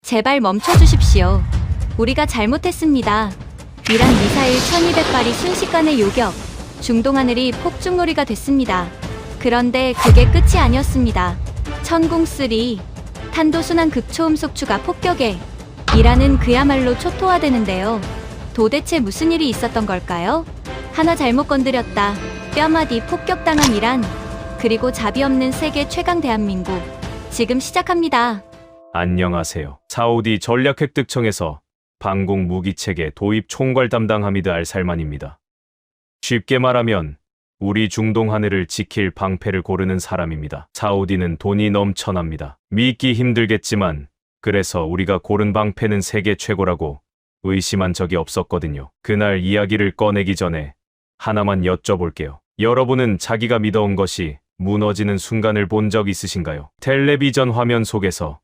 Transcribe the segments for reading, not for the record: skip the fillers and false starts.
제발 멈춰주십시오. 우리가 잘못했습니다. 이란 미사일 1200발이 순식간에 요격, 중동 하늘이 폭죽놀이가 됐습니다. 그런데 그게 끝이 아니었습니다. 천궁3 탄도순환 극초음속 추가 폭격에 이란은 그야말로 초토화되는데요. 도대체 무슨 일이 있었던 걸까요? 하나 잘못 건드렸다. 뼈마디 폭격당한 이란, 그리고 자비 없는 세계 최강 대한민국. 지금 시작합니다. 안녕하세요. 사우디 전략획득청에서 방공 무기체계 도입 총괄 담당 하미드 알살만입니다. 쉽게 말하면 우리 중동 하늘을 지킬 방패를 고르는 사람입니다. 사우디는 돈이 넘쳐납니다. 믿기 힘들겠지만 그래서 우리가 고른 방패는 세계 최고라고 의심한 적이 없었거든요. 그날 이야기를 꺼내기 전에 하나만 여쭤볼게요. 여러분은 자기가 믿어온 것이 무너지는 순간을 본 적 있으신가요? 텔레비전 화면 속에서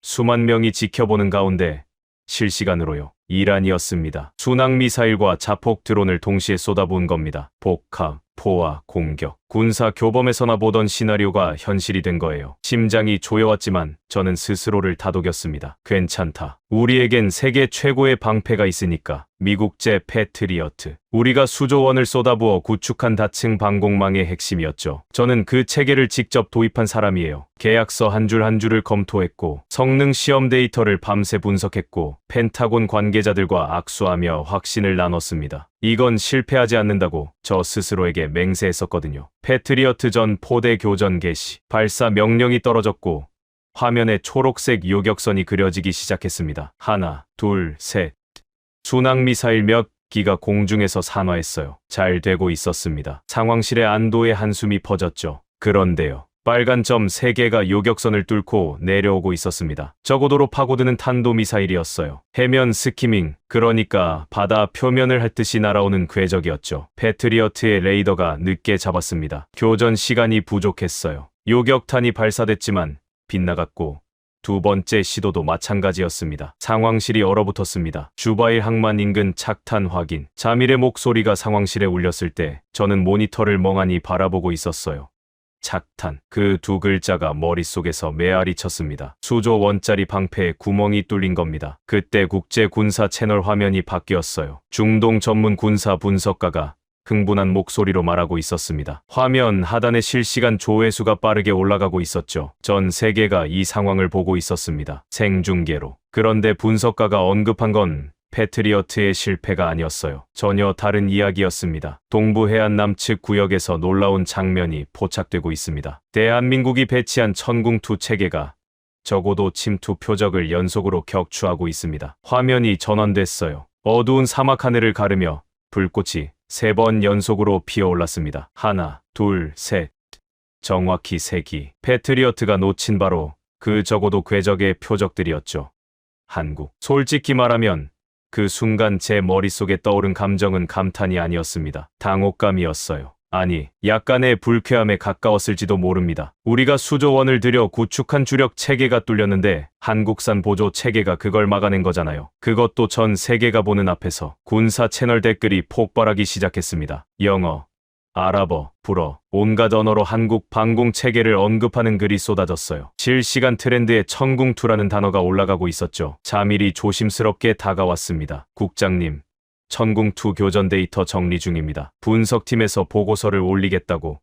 수만 명이 지켜보는 가운데 실시간으로요. 이란이었습니다. 순항미사일과 자폭 드론을 동시에 쏟아부은 겁니다. 복합, 포화, 공격, 군사 교범에서나 보던 시나리오가 현실이 된 거예요. 심장이 조여왔지만 저는 스스로를 다독였습니다. 괜찮다. 우리에겐 세계 최고의 방패가 있으니까. 미국제 패트리어트. 우리가 수조 원을 쏟아부어 구축한 다층 방공망의 핵심이었죠. 저는 그 체계를 직접 도입한 사람이에요. 계약서 한 줄 한 줄을 검토했고 성능 시험 데이터를 밤새 분석했고 펜타곤 관계자들과 악수하며 확신을 나눴습니다. 이건 실패하지 않는다고 저 스스로에게 맹세했었거든요. 패트리어트 전 포대 교전 개시, 발사 명령이 떨어졌고 화면에 초록색 요격선이 그려지기 시작했습니다. 하나, 둘, 셋. 순항미사일 몇 기가 공중에서 산화했어요. 잘 되고 있었습니다. 상황실에 안도의 한숨이 퍼졌죠. 그런데요. 빨간 점 3개가 요격선을 뚫고 내려오고 있었습니다. 저고도로 파고드는 탄도미사일이었어요. 해면 스키밍, 그러니까 바다 표면을 핥듯이 날아오는 궤적이었죠. 패트리어트의 레이더가 늦게 잡았습니다. 교전 시간이 부족했어요. 요격탄이 발사됐지만 빗나갔고 두 번째 시도도 마찬가지였습니다. 상황실이 얼어붙었습니다. 주바일 항만 인근 착탄 확인. 자밀의 목소리가 상황실에 울렸을 때 저는 모니터를 멍하니 바라보고 있었어요. 착탄. 그 두 글자가 머릿속에서 메아리 쳤습니다. 수조 원짜리 방패에 구멍이 뚫린 겁니다. 그때 국제 군사 채널 화면이 바뀌었어요. 중동 전문 군사 분석가가 흥분한 목소리로 말하고 있었습니다. 화면 하단의 실시간 조회수가 빠르게 올라가고 있었죠. 전 세계가 이 상황을 보고 있었습니다. 생중계로. 그런데 분석가가 언급한 건 패트리어트의 실패가 아니었어요. 전혀 다른 이야기였습니다. 동부 해안 남측 구역에서 놀라운 장면이 포착되고 있습니다. 대한민국이 배치한 천궁2 체계가 적어도 침투 표적을 연속으로 격추하고 있습니다. 화면이 전환됐어요. 어두운 사막 하늘을 가르며 불꽃이 3번 연속으로 피어올랐습니다. 하나, 둘, 셋. 정확히 3기. 패트리어트가 놓친 바로 그 적어도 궤적의 표적들이었죠. 한국. 솔직히 말하면 그 순간 제 머릿속에 떠오른 감정은 감탄이 아니었습니다. 당혹감이었어요. 아니, 약간의 불쾌함에 가까웠을지도 모릅니다. 우리가 수조 원을 들여 구축한 주력 체계가 뚫렸는데 한국산 보조 체계가 그걸 막아낸 거잖아요. 그것도 전 세계가 보는 앞에서. 군사 채널 댓글이 폭발하기 시작했습니다. 영어, 아랍어, 불어, 온갖 언어로 한국 방공 체계를 언급하는 글이 쏟아졌어요. 실시간 트렌드에 천궁2라는 단어가 올라가고 있었죠. 자밀이 조심스럽게 다가왔습니다. 국장님, 천궁2 교전 데이터 정리 중입니다. 분석팀에서 보고서를 올리겠다고.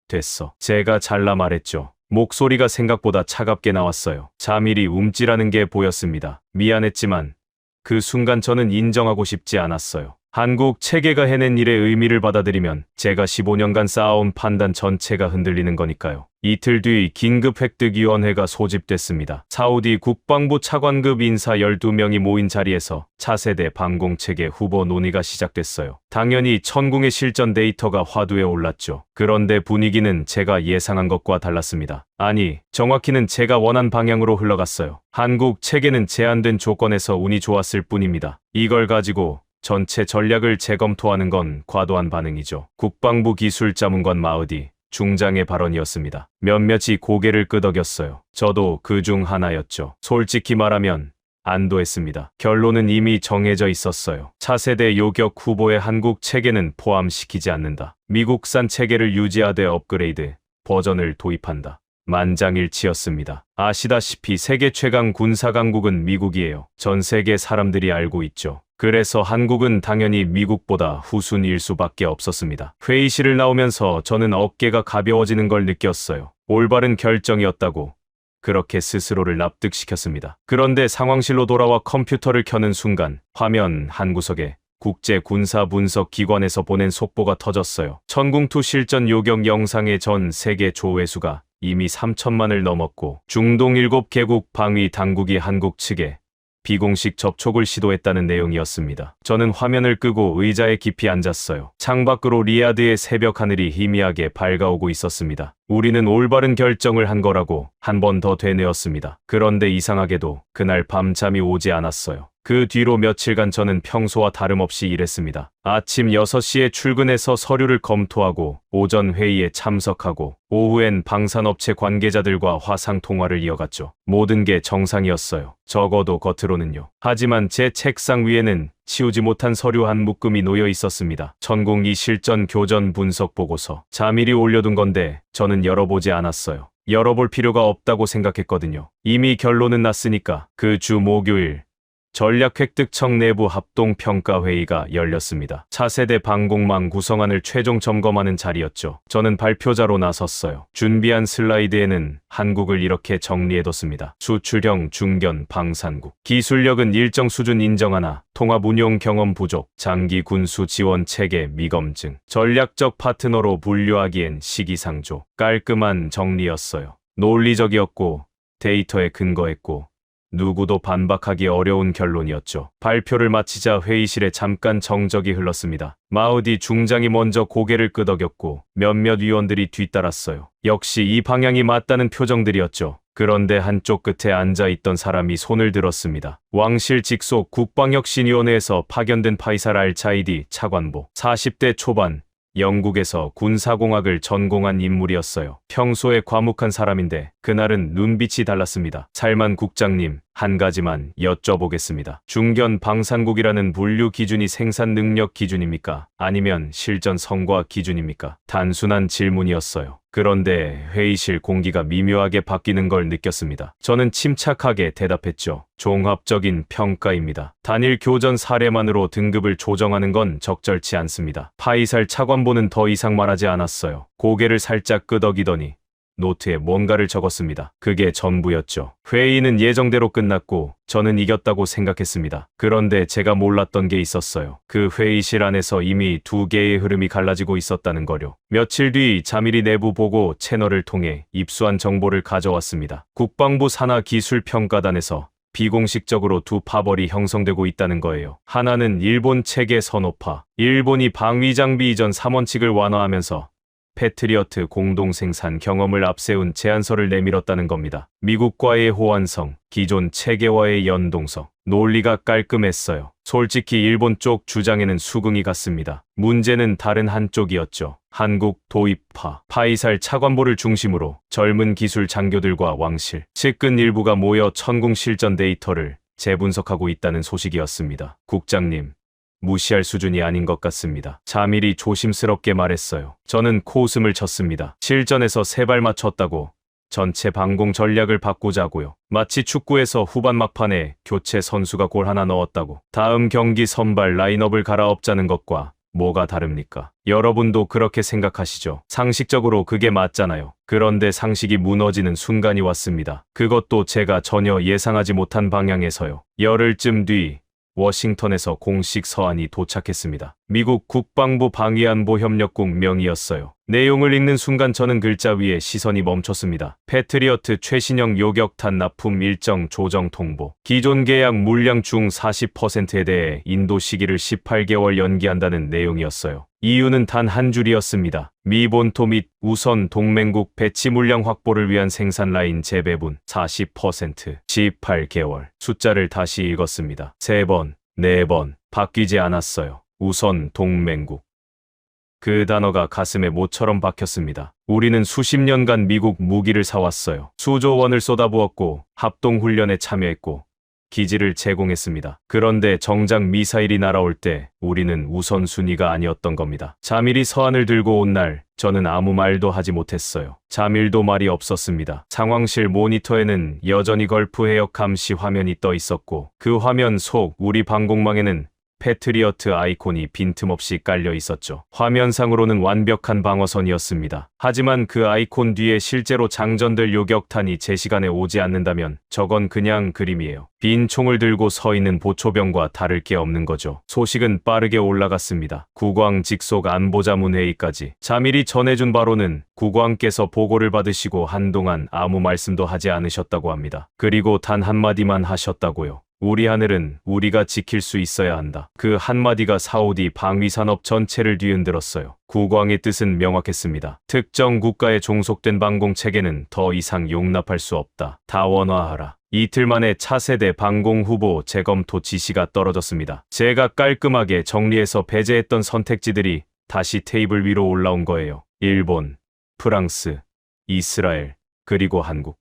됐어. 제가 잘라 말했죠. 목소리가 생각보다 차갑게 나왔어요. 자밀이 움찔하는 게 보였습니다. 미안했지만 그 순간 저는 인정하고 싶지 않았어요. 한국 체계가 해낸 일의 의미를 받아들이면 제가 15년간 쌓아온 판단 전체가 흔들리는 거니까요. 이틀 뒤 긴급획득위원회가 소집됐습니다. 사우디 국방부 차관급 인사 12명이 모인 자리에서 차세대 방공체계 후보 논의가 시작됐어요. 당연히 천궁의 실전 데이터가 화두에 올랐죠. 그런데 분위기는 제가 예상한 것과 달랐습니다. 아니, 정확히는 제가 원한 방향으로 흘러갔어요. 한국 체계는 제한된 조건에서 운이 좋았을 뿐입니다. 이걸 가지고 전체 전략을 재검토하는 건 과도한 반응이죠. 국방부 기술자문관 마으디 중장의 발언이었습니다. 몇몇이 고개를 끄덕였어요. 저도 그 중 하나였죠. 솔직히 말하면 안도했습니다. 결론은 이미 정해져 있었어요. 차세대 요격 후보의 한국 체계는 포함시키지 않는다. 미국산 체계를 유지하되 업그레이드 버전을 도입한다. 만장일치였습니다. 아시다시피 세계 최강 군사 강국은 미국이에요. 전 세계 사람들이 알고 있죠. 그래서 한국은 당연히 미국보다 후순위일 수밖에 없었습니다. 회의실을 나오면서 저는 어깨가 가벼워지는 걸 느꼈어요. 올바른 결정이었다고 그렇게 스스로를 납득시켰습니다. 그런데 상황실로 돌아와 컴퓨터를 켜는 순간 화면 한 구석에 국제군사분석기관에서 보낸 속보가 터졌어요. 천궁2 실전 요격 영상의 전 세계 조회수가 이미 3천만을 넘었고 중동 7개국 방위 당국이 한국 측에 비공식 접촉을 시도했다는 내용이었습니다. 저는 화면을 끄고 의자에 깊이 앉았어요. 창밖으로 리야드의 새벽 하늘이 희미하게 밝아오고 있었습니다. 우리는 올바른 결정을 한 거라고 한 번 더 되뇌었습니다. 그런데 이상하게도 그날 밤 잠이 오지 않았어요. 그 뒤로 며칠간 저는 평소와 다름없이 일했습니다. 아침 6시에 출근해서 서류를 검토하고 오전 회의에 참석하고 오후엔 방산업체 관계자들과 화상통화를 이어갔죠. 모든 게 정상이었어요. 적어도 겉으로는요. 하지만 제 책상 위에는 치우지 못한 서류 한 묶음이 놓여 있었습니다. 천궁2 실전 교전 분석 보고서. 자미리 올려둔 건데 저는 열어보지 않았어요. 열어볼 필요가 없다고 생각했거든요. 이미 결론은 났으니까. 그 주 목요일 전략획득청 내부 합동평가회의가 열렸습니다. 차세대 방공망 구성안을 최종 점검하는 자리였죠. 저는 발표자로 나섰어요. 준비한 슬라이드에는 한국을 이렇게 정리해뒀습니다. 수출형 중견 방산국. 기술력은 일정 수준 인정하나 통합 운용 경험 부족. 장기 군수 지원 체계 미검증. 전략적 파트너로 분류하기엔 시기상조. 깔끔한 정리였어요. 논리적이었고 데이터에 근거했고 누구도 반박하기 어려운 결론이었죠. 발표를 마치자 회의실에 잠깐 정적이 흘렀습니다. 마우디 중장이 먼저 고개를 끄덕였고 몇몇 위원들이 뒤따랐어요. 역시 이 방향이 맞다는 표정들이었죠. 그런데 한쪽 끝에 앉아있던 사람이 손을 들었습니다. 왕실 직속 국방혁신위원회에서 파견된 파이살 알차이디 차관보. 40대 초반. 영국에서 군사공학을 전공한 인물이었어요. 평소에 과묵한 사람인데 그날은 눈빛이 달랐습니다. 살만 국장님, 한 가지만 여쭤보겠습니다. 중견 방산국이라는 분류 기준이 생산 능력 기준입니까? 아니면 실전 성과 기준입니까? 단순한 질문이었어요. 그런데 회의실 공기가 미묘하게 바뀌는 걸 느꼈습니다. 저는 침착하게 대답했죠. 종합적인 평가입니다. 단일 교전 사례만으로 등급을 조정하는 건 적절치 않습니다. 파이살 차관보는 더 이상 말하지 않았어요. 고개를 살짝 끄덕이더니 노트에 뭔가를 적었습니다. 그게 전부였죠. 회의는 예정대로 끝났고 저는 이겼다고 생각했습니다. 그런데 제가 몰랐던 게 있었어요. 그 회의실 안에서 이미 두 개의 흐름이 갈라지고 있었다는 거요. 며칠 뒤 자미리 내부 보고 채널을 통해 입수한 정보를 가져왔습니다. 국방부 산하기술평가단에서 비공식적으로 두 파벌이 형성되고 있다는 거예요. 하나는 일본 체계 선호파. 일본이 방위장비 이전 3원칙을 완화하면서 패트리어트 공동생산 경험을 앞세운 제안서를 내밀었다는 겁니다. 미국과의 호환성, 기존 체계와의 연동성, 논리가 깔끔했어요. 솔직히 일본 쪽 주장에는 수긍이 갔습니다. 문제는 다른 한쪽이었죠. 한국 도입파, 파이살 차관보를 중심으로 젊은 기술 장교들과 왕실, 측근 일부가 모여 천궁 실전 데이터를 재분석하고 있다는 소식이었습니다. 국장님, 무시할 수준이 아닌 것 같습니다. 자밀이 조심스럽게 말했어요. 저는 코웃음을 쳤습니다. 실전에서 세 발 맞췄다고 전체 방공 전략을 바꾸자고요. 마치 축구에서 후반 막판에 교체 선수가 골 하나 넣었다고. 다음 경기 선발 라인업을 갈아엎자는 것과 뭐가 다릅니까? 여러분도 그렇게 생각하시죠? 상식적으로 그게 맞잖아요. 그런데 상식이 무너지는 순간이 왔습니다. 그것도 제가 전혀 예상하지 못한 방향에서요. 열흘쯤 뒤 워싱턴에서 공식 서한이 도착했습니다. 미국 국방부 방위안보협력국 명이었어요. 내용을 읽는 순간 저는 글자 위에 시선이 멈췄습니다. 패트리어트 최신형 요격탄 납품 일정 조정 통보. 기존 계약 물량 중 40%에 대해 인도 시기를 18개월 연기한다는 내용이었어요. 이유는 단 한 줄이었습니다. 미 본토 및 우선 동맹국 배치 물량 확보를 위한 생산 라인 재배분 40%, 18개월. 숫자를 다시 읽었습니다. 3번, 4번, 바뀌지 않았어요. 우선 동맹국. 그 단어가 가슴에 못처럼 박혔습니다. 우리는 수십 년간 미국 무기를 사왔어요. 수조 원을 쏟아부었고 합동훈련에 참여했고 기지를 제공했습니다. 그런데 정작 미사일이 날아올 때 우리는 우선순위가 아니었던 겁니다. 자밀이 서한을 들고 온 날 저는 아무 말도 하지 못했어요. 자밀도 말이 없었습니다. 상황실 모니터에는 여전히 걸프 해역 감시 화면이 떠 있었고 그 화면 속 우리 방공망에는 패트리어트 아이콘이 빈틈없이 깔려 있었죠. 화면상으로는 완벽한 방어선이었습니다. 하지만 그 아이콘 뒤에 실제로 장전될 요격탄이 제 시간에 오지 않는다면 저건 그냥 그림이에요. 빈 총을 들고 서 있는 보초병과 다를 게 없는 거죠. 소식은 빠르게 올라갔습니다. 국왕 직속 안보자문 회의까지. 자밀이 전해준 바로는 국왕께서 보고를 받으시고 한동안 아무 말씀도 하지 않으셨다고 합니다. 그리고 단 한마디만 하셨다고요. 우리 하늘은 우리가 지킬 수 있어야 한다. 그 한마디가 사우디 방위산업 전체를 뒤흔들었어요. 국왕의 뜻은 명확했습니다. 특정 국가에 종속된 방공체계는 더 이상 용납할 수 없다. 다원화하라. 이틀 만에 차세대 방공 후보 재검토 지시가 떨어졌습니다. 제가 깔끔하게 정리해서 배제했던 선택지들이 다시 테이블 위로 올라온 거예요. 일본, 프랑스, 이스라엘, 그리고 한국.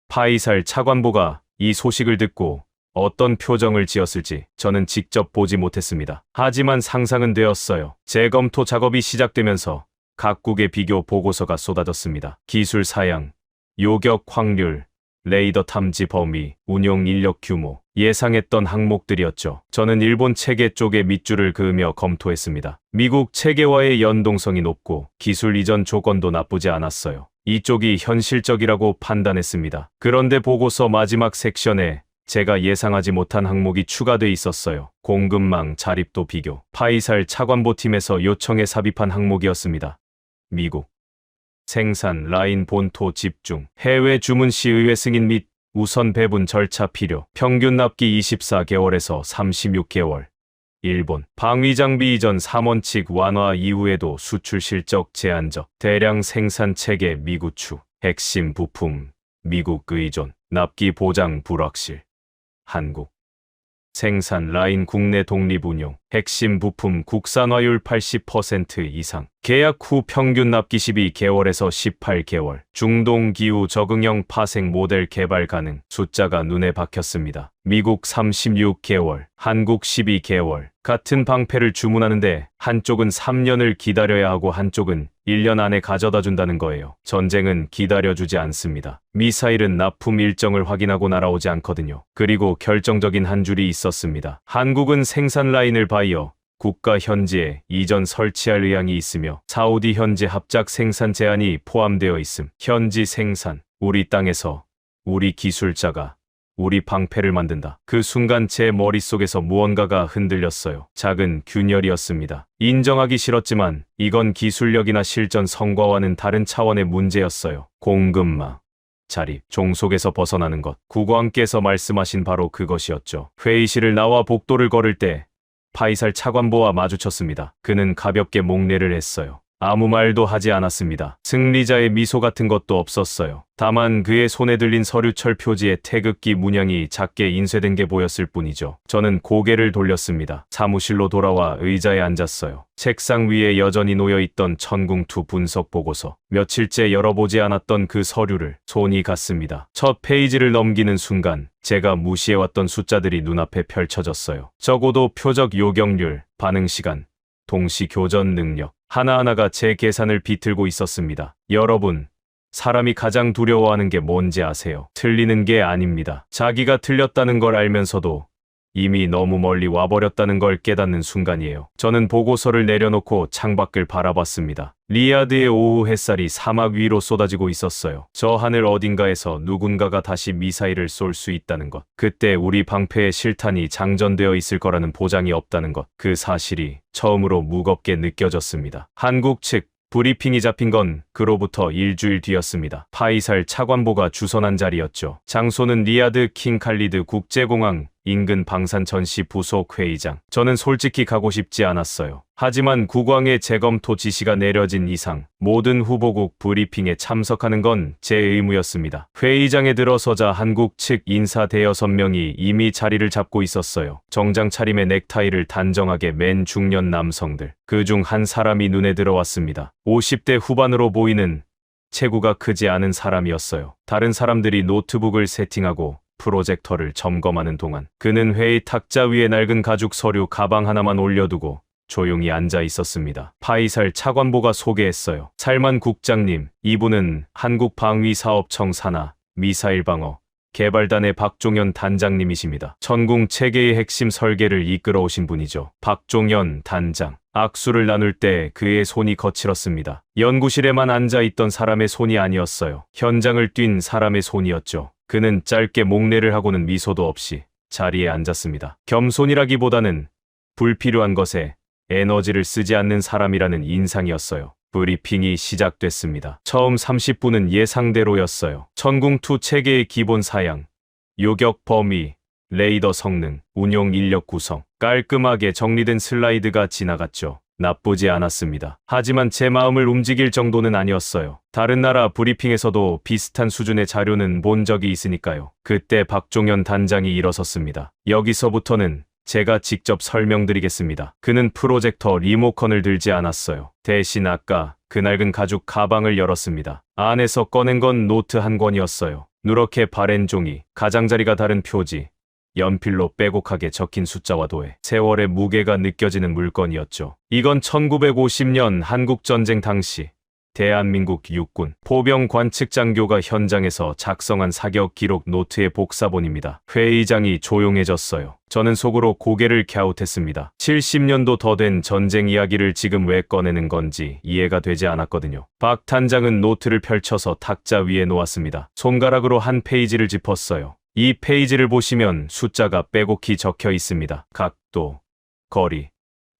파이살 차관보가 이 소식을 듣고 어떤 표정을 지었을지 저는 직접 보지 못했습니다. 하지만 상상은 되었어요. 재검토 작업이 시작되면서 각국의 비교 보고서가 쏟아졌습니다. 기술 사양, 요격 확률, 레이더 탐지 범위, 운용 인력 규모, 예상했던 항목들이었죠. 저는 일본 체계 쪽의 밑줄을 그으며 검토했습니다. 미국 체계와의 연동성이 높고 기술 이전 조건도 나쁘지 않았어요. 이쪽이 현실적이라고 판단했습니다. 그런데 보고서 마지막 섹션에 제가 예상하지 못한 항목이 추가돼 있었어요. 공급망 자립도 비교. 파이살 차관보 팀에서 요청해 삽입한 항목이었습니다. 미국. 생산 라인 본토 집중. 해외 주문 시 의회 승인 및 우선 배분 절차 필요. 평균 납기 24개월에서 36개월. 일본. 방위장비 이전 3원칙 완화 이후에도 수출 실적 제한적. 대량 생산 체계 미구축. 핵심 부품. 미국 의존. 납기 보장 불확실. 한국. 생산 라인 국내 독립 운용. 핵심 부품 국산화율 80% 이상. 계약 후 평균 납기 12개월에서 18개월. 중동 기후 적응형 파생 모델 개발 가능. 숫자가 눈에 박혔습니다. 미국 36개월, 한국 12개월. 같은 방패를 주문하는데 한쪽은 3년을 기다려야 하고 한쪽은 1년 안에 가져다 준다는 거예요. 전쟁은 기다려주지 않습니다. 미사일은 납품 일정을 확인하고 날아오지 않거든요. 그리고 결정적인 한 줄이 있었습니다. 한국은 생산 라인을 바이어 국가 현지에 이전 설치할 의향이 있으며 사우디 현지 합작 생산 제한이 포함되어 있음. 현지 생산, 우리 땅에서 우리 기술자가 우리 방패를 만든다. 그 순간 제 머릿속에서 무언가가 흔들렸어요. 작은 균열이었습니다. 인정하기 싫었지만 이건 기술력이나 실전 성과와는 다른 차원의 문제였어요. 공급망, 자립, 종속에서 벗어나는 것. 국왕께서 말씀하신 바로 그것이었죠. 회의실을 나와 복도를 걸을 때 파이살 차관보와 마주쳤습니다. 그는 가볍게 목례를 했어요. 아무 말도 하지 않았습니다. 승리자의 미소 같은 것도 없었어요. 다만 그의 손에 들린 서류철 표지에 태극기 문양이 작게 인쇄된 게 보였을 뿐이죠. 저는 고개를 돌렸습니다. 사무실로 돌아와 의자에 앉았어요. 책상 위에 여전히 놓여있던 천궁2 분석 보고서. 며칠째 열어보지 않았던 그 서류를 손이 갔습니다. 첫 페이지를 넘기는 순간 제가 무시해왔던 숫자들이 눈앞에 펼쳐졌어요. 적어도 표적 요격률, 반응시간, 동시 교전 능력. 하나하나가 제 계산을 비틀고 있었습니다. 여러분, 사람이 가장 두려워하는 게 뭔지 아세요? 틀리는 게 아닙니다. 자기가 틀렸다는 걸 알면서도 이미 너무 멀리 와버렸다는 걸 깨닫는 순간이에요. 저는 보고서를 내려놓고 창밖을 바라봤습니다. 리야드의 오후 햇살이 사막 위로 쏟아지고 있었어요. 저 하늘 어딘가에서 누군가가 다시 미사일을 쏠 수 있다는 것. 그때 우리 방패에 실탄이 장전되어 있을 거라는 보장이 없다는 것. 그 사실이 처음으로 무겁게 느껴졌습니다. 한국 측 브리핑이 잡힌 건 그로부터 일주일 뒤였습니다. 파이살 차관보가 주선한 자리였죠. 장소는 리야드 킹 칼리드 국제공항 인근 방산 전시 부속 회의장. 저는 솔직히 가고 싶지 않았어요. 하지만 국왕의 재검토 지시가 내려진 이상 모든 후보국 브리핑에 참석하는 건 제 의무였습니다. 회의장에 들어서자 한국 측 인사 대여섯 명이 이미 자리를 잡고 있었어요. 정장 차림에 넥타이를 단정하게 맨 중년 남성들. 그중 한 사람이 눈에 들어왔습니다. 50대 후반으로 보이는 체구가 크지 않은 사람이었어요. 다른 사람들이 노트북을 세팅하고 프로젝터를 점검하는 동안 그는 회의 탁자 위에 낡은 가죽 서류 가방 하나만 올려두고 조용히 앉아 있었습니다. 파이살 차관보가 소개했어요. 살만 국장님, 이분은 한국방위사업청 산하 미사일 방어 개발단의 박종현 단장님이십니다. 전공 체계의 핵심 설계를 이끌어 오신 분이죠. 박종현 단장. 악수를 나눌 때 그의 손이 거칠었습니다. 연구실에만 앉아 있던 사람의 손이 아니었어요. 현장을 뛴 사람의 손이었죠. 그는 짧게 목례를 하고는 미소도 없이 자리에 앉았습니다. 겸손이라기보다는 불필요한 것에 에너지를 쓰지 않는 사람이라는 인상이었어요. 브리핑이 시작됐습니다. 처음 30분은 예상대로였어요. 천궁2 체계의 기본 사양, 요격 범위, 레이더 성능, 운용 인력 구성, 깔끔하게 정리된 슬라이드가 지나갔죠. 나쁘지 않았습니다. 하지만 제 마음을 움직일 정도는 아니었어요. 다른 나라 브리핑에서도 비슷한 수준의 자료는 본 적이 있으니까요. 그때 박종현 단장이 일어섰습니다. 여기서부터는 제가 직접 설명드리겠습니다. 그는 프로젝터 리모컨을 들지 않았어요. 대신 아까 그 낡은 가죽 가방을 열었습니다. 안에서 꺼낸 건 노트 한 권이었어요. 누렇게 바랜 종이, 가장자리가 다른 표지, 연필로 빼곡하게 적힌 숫자와 도에 세월의 무게가 느껴지는 물건이었죠. 이건 1950년 한국전쟁 당시 대한민국 육군 포병 관측장교가 현장에서 작성한 사격 기록 노트의 복사본입니다. 회의장이 조용해졌어요. 저는 속으로 고개를 갸웃했습니다. 70년도 더 된 전쟁 이야기를 지금 왜 꺼내는 건지 이해가 되지 않았거든요. 박 단장은 노트를 펼쳐서 탁자 위에 놓았습니다. 손가락으로 한 페이지를 짚었어요. 이 페이지를 보시면 숫자가 빼곡히 적혀 있습니다. 각도, 거리,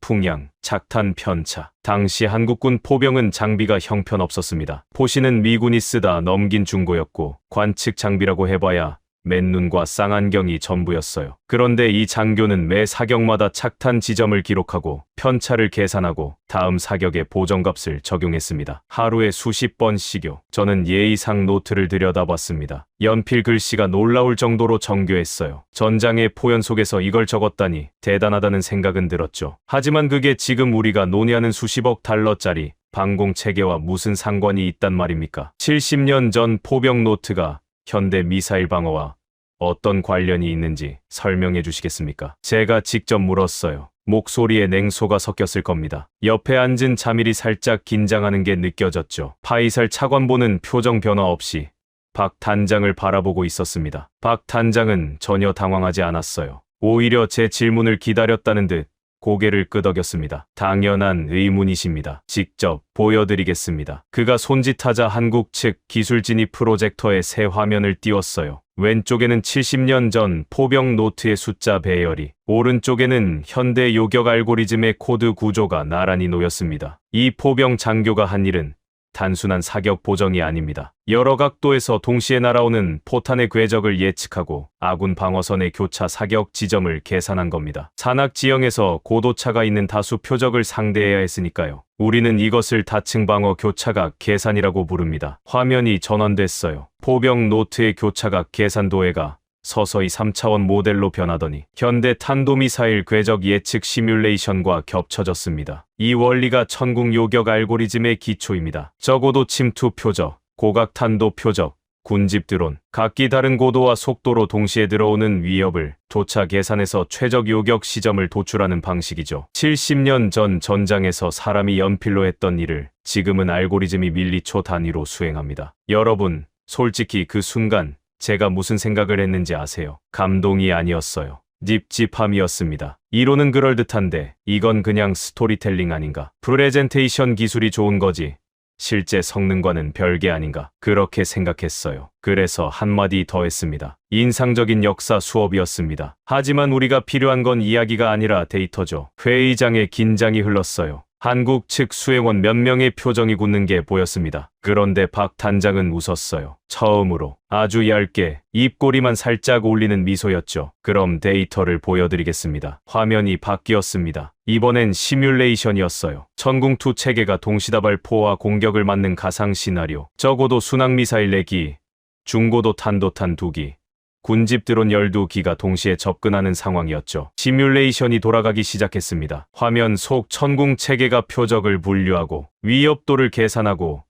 풍향, 작탄 편차. 당시 한국군 포병은 장비가 형편없었습니다. 포시는 미군이 쓰다 넘긴 중고였고 관측 장비라고 해봐야 맨눈과 쌍안경이 전부였어요. 그런데 이 장교는 매 사격마다 착탄 지점을 기록하고 편차를 계산하고 다음 사격의 보정값을 적용했습니다. 하루에 수십 번씩요. 저는 예의상 노트를 들여다봤습니다. 연필 글씨가 놀라울 정도로 정교했어요. 전장의 포연 속에서 이걸 적었다니 대단하다는 생각은 들었죠. 하지만 그게 지금 우리가 논의하는 수십억 달러짜리 방공 체계와 무슨 상관이 있단 말입니까? 70년 전 포병 노트가 현대 미사일 방어와 어떤 관련이 있는지 설명해 주시겠습니까? 제가 직접 물었어요. 목소리에 냉소가 섞였을 겁니다. 옆에 앉은 자밀이 살짝 긴장하는 게 느껴졌죠. 파이살 차관보는 표정 변화 없이 박 단장을 바라보고 있었습니다. 박 단장은 전혀 당황하지 않았어요. 오히려 제 질문을 기다렸다는 듯 고개를 끄덕였습니다. 당연한 의문이십니다. 직접 보여드리겠습니다. 그가 손짓하자 한국 측 기술 진입 프로젝터에 새 화면을 띄웠어요. 왼쪽에는 70년 전 포병 노트의 숫자 배열이, 오른쪽에는 현대 요격 알고리즘의 코드 구조가 나란히 놓였습니다. 이 포병 장교가 한 일은 단순한 사격 보정이 아닙니다. 여러 각도에서 동시에 날아오는 포탄의 궤적을 예측하고 아군 방어선의 교차 사격 지점을 계산한 겁니다. 산악 지형에서 고도차가 있는 다수 표적을 상대해야 했으니까요. 우리는 이것을 다층 방어 교차각 계산이라고 부릅니다. 화면이 전환됐어요. 포병 노트의 교차각 계산 도해가 서서히 3차원 모델로 변하더니 현대 탄도미사일 궤적 예측 시뮬레이션과 겹쳐졌습니다. 이 원리가 천궁 요격 알고리즘의 기초입니다. 저고도 침투 표적, 고각 탄도 표적, 군집 드론, 각기 다른 고도와 속도로 동시에 들어오는 위협을 조차 계산해서 최적 요격 시점을 도출하는 방식이죠. 70년 전 전장에서 사람이 연필로 했던 일을 지금은 알고리즘이 밀리초 단위로 수행합니다. 여러분, 솔직히 그 순간 제가 무슨 생각을 했는지 아세요? 감동이 아니었어요. 찝찝함이었습니다. 이론은 그럴듯한데 이건 그냥 스토리텔링 아닌가? 프레젠테이션 기술이 좋은 거지 실제 성능과는 별개 아닌가? 그렇게 생각했어요. 그래서 한마디 더 했습니다. 인상적인 역사 수업이었습니다. 하지만 우리가 필요한 건 이야기가 아니라 데이터죠. 회의장에 긴장이 흘렀어요. 한국 측 수행원 몇 명의 표정이 굳는 게 보였습니다. 그런데 박 단장은 웃었어요. 처음으로 아주 얇게 입꼬리만 살짝 올리는 미소였죠. 그럼 데이터를 보여드리겠습니다. 화면이 바뀌었습니다. 이번엔 시뮬레이션이었어요. 천궁2 체계가 동시다발 포와 공격을 맞는 가상 시나리오. 적어도 순항미사일 4기, 중고도 탄도탄 2기, 군집 드론 12기가 동시에 접근하는 상황이었죠. 시뮬레이션이 돌아가기 시작했습니다. 화면 속 천궁 체계가 표적을 분류하고 위협도를 계산하고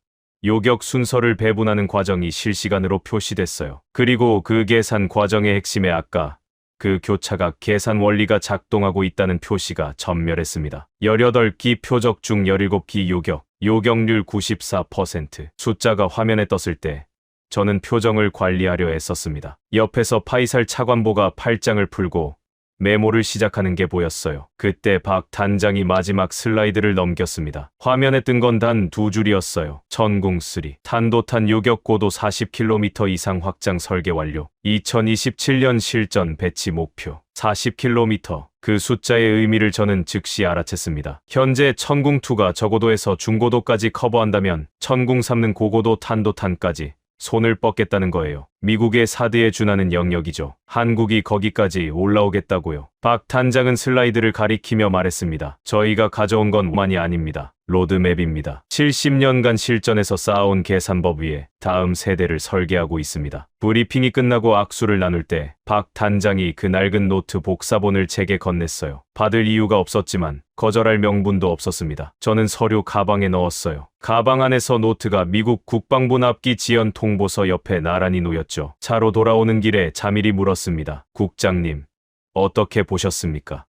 요격 순서를 배분하는 과정이 실시간으로 표시됐어요. 그리고 그 계산 과정의 핵심에 아까 그 교차각 계산 원리가 작동하고 있다는 표시가 전멸했습니다. 18기 표적 중 17기 요격, 요격률 94%. 숫자가 화면에 떴을 때 저는 표정을 관리하려 애썼습니다. 옆에서 파이살 차관보가 팔짱을 풀고 메모를 시작하는 게 보였어요. 그때 박 단장이 마지막 슬라이드를 넘겼습니다. 화면에 뜬 건 단 2줄이었어요. 천궁3. 탄도탄 요격 고도 40km 이상 확장 설계 완료. 2027년 실전 배치 목표 40km. 그 숫자의 의미를 저는 즉시 알아챘습니다. 현재 천궁2가 저고도에서 중고도까지 커버한다면 천궁3는 고고도 탄도탄까지 손을 뻗겠다는 거예요. 미국의 사드에 준하는 영역이죠. 한국이 거기까지 올라오겠다고요. 박 단장은 슬라이드를 가리키며 말했습니다. 저희가 가져온 건 오만이 아닙니다. 로드맵입니다. 70년간 실전에서 쌓아온 계산법 위에 다음 세대를 설계하고 있습니다. 브리핑이 끝나고 악수를 나눌 때 박 단장이 그 낡은 노트 복사본을 제게 건넸어요. 받을 이유가 없었지만 거절할 명분도 없었습니다. 저는 서류 가방에 넣었어요. 가방 안에서 노트가 미국 국방부 납기 지연 통보서 옆에 나란히 놓였죠. 차로 돌아오는 길에 자밀히 물었습니다. 국장님, 어떻게 보셨습니까?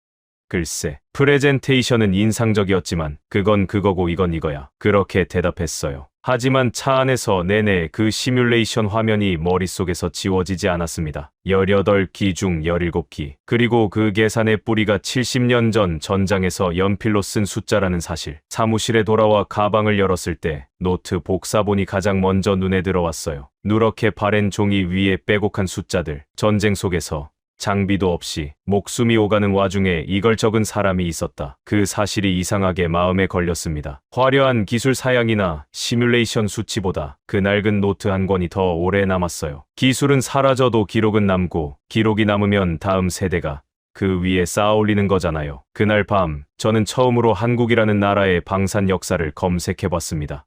글쎄, 프레젠테이션은 인상적이었지만 그건 그거고 이건 이거야. 그렇게 대답했어요. 하지만 차 안에서 내내 그 시뮬레이션 화면이 머릿속에서 지워지지 않았습니다. 18기 중 17기. 그리고 그 계산의 뿌리가 70년 전 전장에서 연필로 쓴 숫자라는 사실. 사무실에 돌아와 가방을 열었을 때 노트 복사본이 가장 먼저 눈에 들어왔어요. 누렇게 바랜 종이 위에 빼곡한 숫자들. 전쟁 속에서 장비도 없이 목숨이 오가는 와중에 이걸 적은 사람이 있었다. 그 사실이 이상하게 마음에 걸렸습니다. 화려한 기술 사양이나 시뮬레이션 수치보다 그 낡은 노트 한 권이 더 오래 남았어요. 기술은 사라져도 기록은 남고 기록이 남으면 다음 세대가 그 위에 쌓아 올리는 거잖아요. 그날 밤 저는 처음으로 한국이라는 나라의 방산 역사를 검색해봤습니다.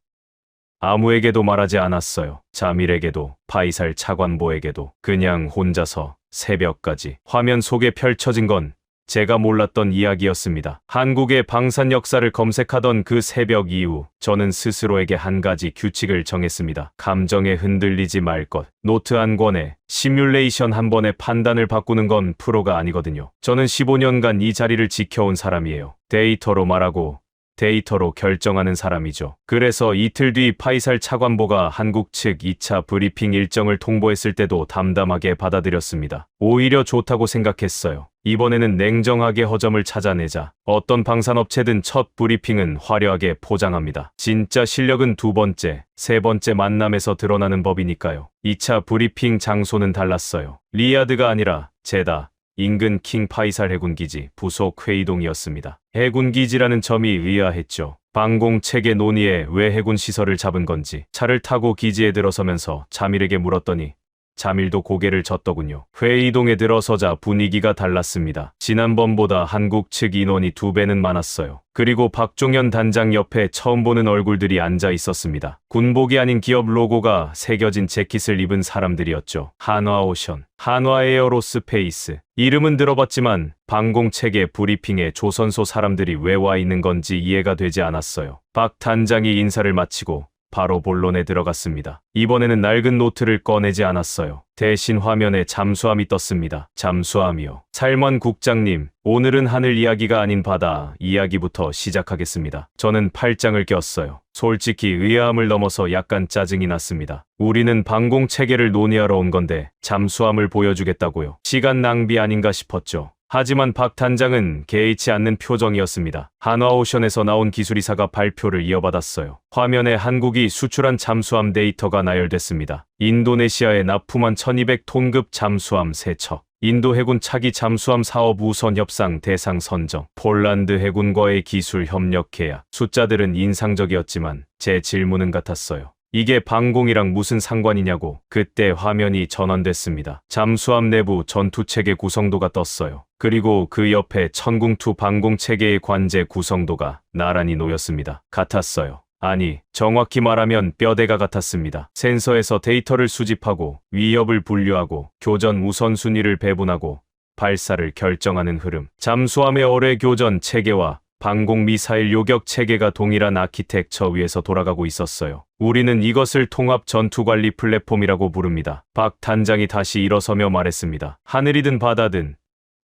아무에게도 말하지 않았어요. 자밀에게도, 파이살 차관보에게도. 그냥 혼자서 새벽까지. 화면 속에 펼쳐진 건 제가 몰랐던 이야기였습니다. 한국의 방산 역사를 검색하던 그 새벽 이후 저는 스스로에게 한 가지 규칙을 정했습니다. 감정에 흔들리지 말 것. 노트 한 권에 시뮬레이션 한 번에 판단을 바꾸는 건 프로가 아니거든요. 저는 15년간 이 자리를 지켜온 사람이에요. 데이터로 말하고 데이터로 결정하는 사람이죠. 그래서 이틀 뒤 파이살 차관보가 한국 측 2차 브리핑 일정을 통보했을 때도 담담하게 받아들였습니다. 오히려 좋다고 생각했어요. 이번에는 냉정하게 허점을 찾아내자. 어떤 방산업체든 첫 브리핑은 화려하게 포장합니다. 진짜 실력은 두 번째, 세 번째 만남에서 드러나는 법이니까요. 2차 브리핑 장소는 달랐어요. 리야드가 아니라 제다. 인근 킹 파이살 해군기지 부속 회의동이었습니다. 해군기지라는 점이 의아했죠. 방공 체계 논의에 왜 해군 시설을 잡은 건지. 차를 타고 기지에 들어서면서 자밀에게 물었더니 자밀도 고개를 젓더군요. 회의동에 들어서자 분위기가 달랐습니다. 지난번보다 한국 측 인원이 2배는 많았어요. 그리고 박종현 단장 옆에 처음 보는 얼굴들이 앉아 있었습니다. 군복이 아닌 기업 로고가 새겨진 재킷을 입은 사람들이었죠. 한화오션, 한화에어로스페이스. 이름은 들어봤지만 방공체계 브리핑에 조선소 사람들이 왜 와 있는 건지 이해가 되지 않았어요. 박 단장이 인사를 마치고 바로 본론에 들어갔습니다. 이번에는 낡은 노트를 꺼내지 않았어요. 대신 화면에 잠수함이 떴습니다. 잠수함이요. 살먼 국장님, 오늘은 하늘 이야기가 아닌 바다 이야기부터 시작하겠습니다. 저는 팔짱을 꼈어요. 솔직히 의아함을 넘어서 약간 짜증이 났습니다. 우리는 방공체계를 논의하러 온 건데 잠수함을 보여주겠다고요. 시간 낭비 아닌가 싶었죠. 하지만 박 단장은 개의치 않는 표정이었습니다. 한화오션에서 나온 기술이사가 발표를 이어받았어요. 화면에 한국이 수출한 잠수함 데이터가 나열됐습니다. 인도네시아에 납품한 1200톤급 잠수함 3척. 인도 해군 차기 잠수함 사업 우선 협상 대상 선정. 폴란드 해군과의 기술 협력 계약. 숫자들은 인상적이었지만 제 질문은 같았어요. 이게 방공이랑 무슨 상관이냐고. 그때 화면이 전환됐습니다. 잠수함 내부 전투체계 구성도가 떴어요. 그리고 그 옆에 천궁2 방공체계의 관제 구성도가 나란히 놓였습니다. 같았어요. 아니, 정확히 말하면 뼈대가 같았습니다. 센서에서 데이터를 수집하고 위협을 분류하고 교전 우선순위를 배분하고 발사를 결정하는 흐름. 잠수함의 어뢰 교전 체계와 방공 미사일 요격 체계가 동일한 아키텍처 위에서 돌아가고 있었어요. 우리는 이것을 통합 전투관리 플랫폼이라고 부릅니다. 박 단장이 다시 일어서며 말했습니다. 하늘이든 바다든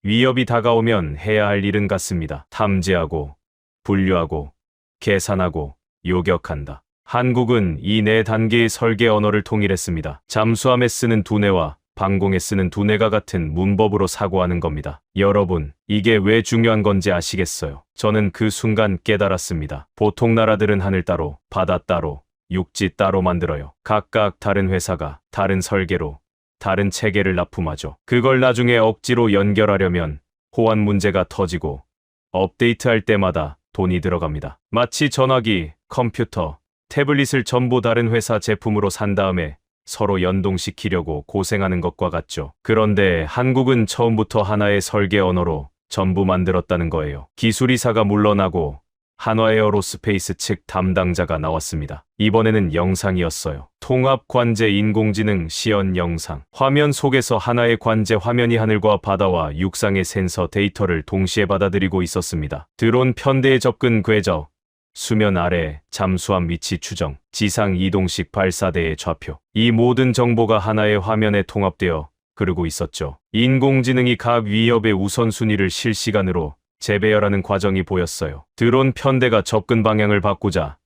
위협이 다가오면 해야 할 일은 같습니다. 탐지하고, 분류하고, 계산하고, 요격한다. 한국은 이 네 단계의 설계 언어를 통일했습니다. 잠수함에 쓰는 두뇌와 방공에 쓰는 두뇌가 같은 문법으로 사고하는 겁니다. 여러분, 이게 왜 중요한 건지 아시겠어요? 저는 그 순간 깨달았습니다. 보통 나라들은 하늘 따로, 바다 따로, 육지 따로 만들어요. 각각 다른 회사가 다른 설계로 다른 체계를 납품하죠. 그걸 나중에 억지로 연결하려면 호환 문제가 터지고 업데이트할 때마다 돈이 들어갑니다. 마치 전화기, 컴퓨터, 태블릿을 전부 다른 회사 제품으로 산 다음에 서로 연동시키려고 고생하는 것과 같죠. 그런데 한국은 처음부터 하나의 설계 언어로 전부 만들었다는 거예요. 기술이사가 물러나고 한화에어로스페이스 측 담당자가 나왔습니다. 이번에는 영상이었어요. 통합 관제 인공지능 시연 영상. 화면 속에서 하나의 관제 화면이 하늘과 바다와 육상의 센서 데이터를 동시에 받아들이고 있었습니다. 드론 편대의 접근 궤적, 수면 아래 잠수함 위치 추정, 지상 이동식 발사대의 좌표. 이 모든 정보가 하나의 화면에 통합되어 흐르고 있었죠. 인공지능이 각 위협의 우선순위를 실시간으로 재배열하는 과정이 보였어요. 드론 편대가 접근 방향을 바꾸자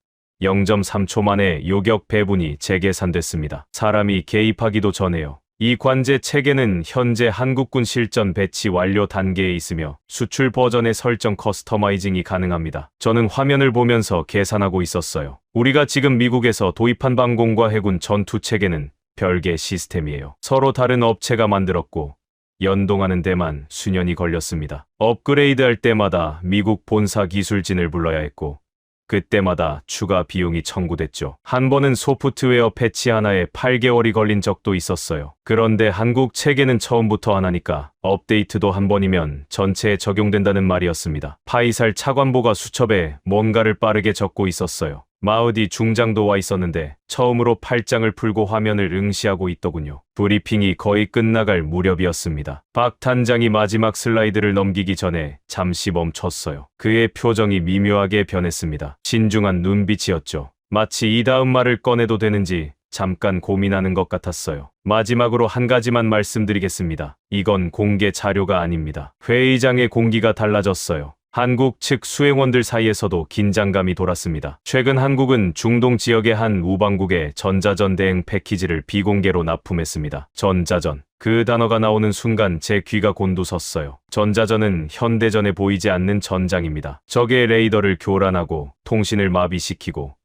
0.3초 만에 요격 배분이 재계산됐습니다. 사람이 개입하기도 전에요. 이 관제 체계는 현재 한국군 실전 배치 완료 단계에 있으며 수출 버전의 설정 커스터마이징이 가능합니다. 저는 화면을 보면서 계산하고 있었어요. 우리가 지금 미국에서 도입한 방공과 해군 전투 체계는 별개 시스템이에요. 서로 다른 업체가 만들었고 연동하는 데만 수년이 걸렸습니다. 업그레이드할 때마다 미국 본사 기술진을 불러야 했고 그때마다 추가 비용이 청구됐죠. 한 번은 소프트웨어 패치 하나에 8개월이 걸린 적도 있었어요. 그런데 한국 체계는 처음부터 하나니까 업데이트도 한 번이면 전체에 적용된다는 말이었습니다. 파이살 차관보가 수첩에 뭔가를 빠르게 적고 있었어요. 마우디 중장도 와 있었는데 처음으로 팔짱을 풀고 화면을 응시하고 있더군요. 브리핑이 거의 끝나갈 무렵이었습니다. 박 단장이 마지막 슬라이드를 넘기기 전에 잠시 멈췄어요. 그의 표정이 미묘하게 변했습니다. 신중한 눈빛이었죠. 마치 이 다음 말을 꺼내도 되는지 잠깐 고민하는 것 같았어요. 마지막으로 한 가지만 말씀드리겠습니다. 이건 공개 자료가 아닙니다. 회의장의 공기가 달라졌어요. 한국 측 수행원들 사이에서도 긴장감이 돌았습니다. 최근 한국은 중동 지역의 한 우방국에 전자전 대응 패키지를 비공개로 납품했습니다. 전자전. 그 단어가 나오는 순간 제 귀가 곤두섰어요. 전자전은 현대전에 보이지 않는 전장입니다. 적의 레이더를 교란하고 통신을 마비시키고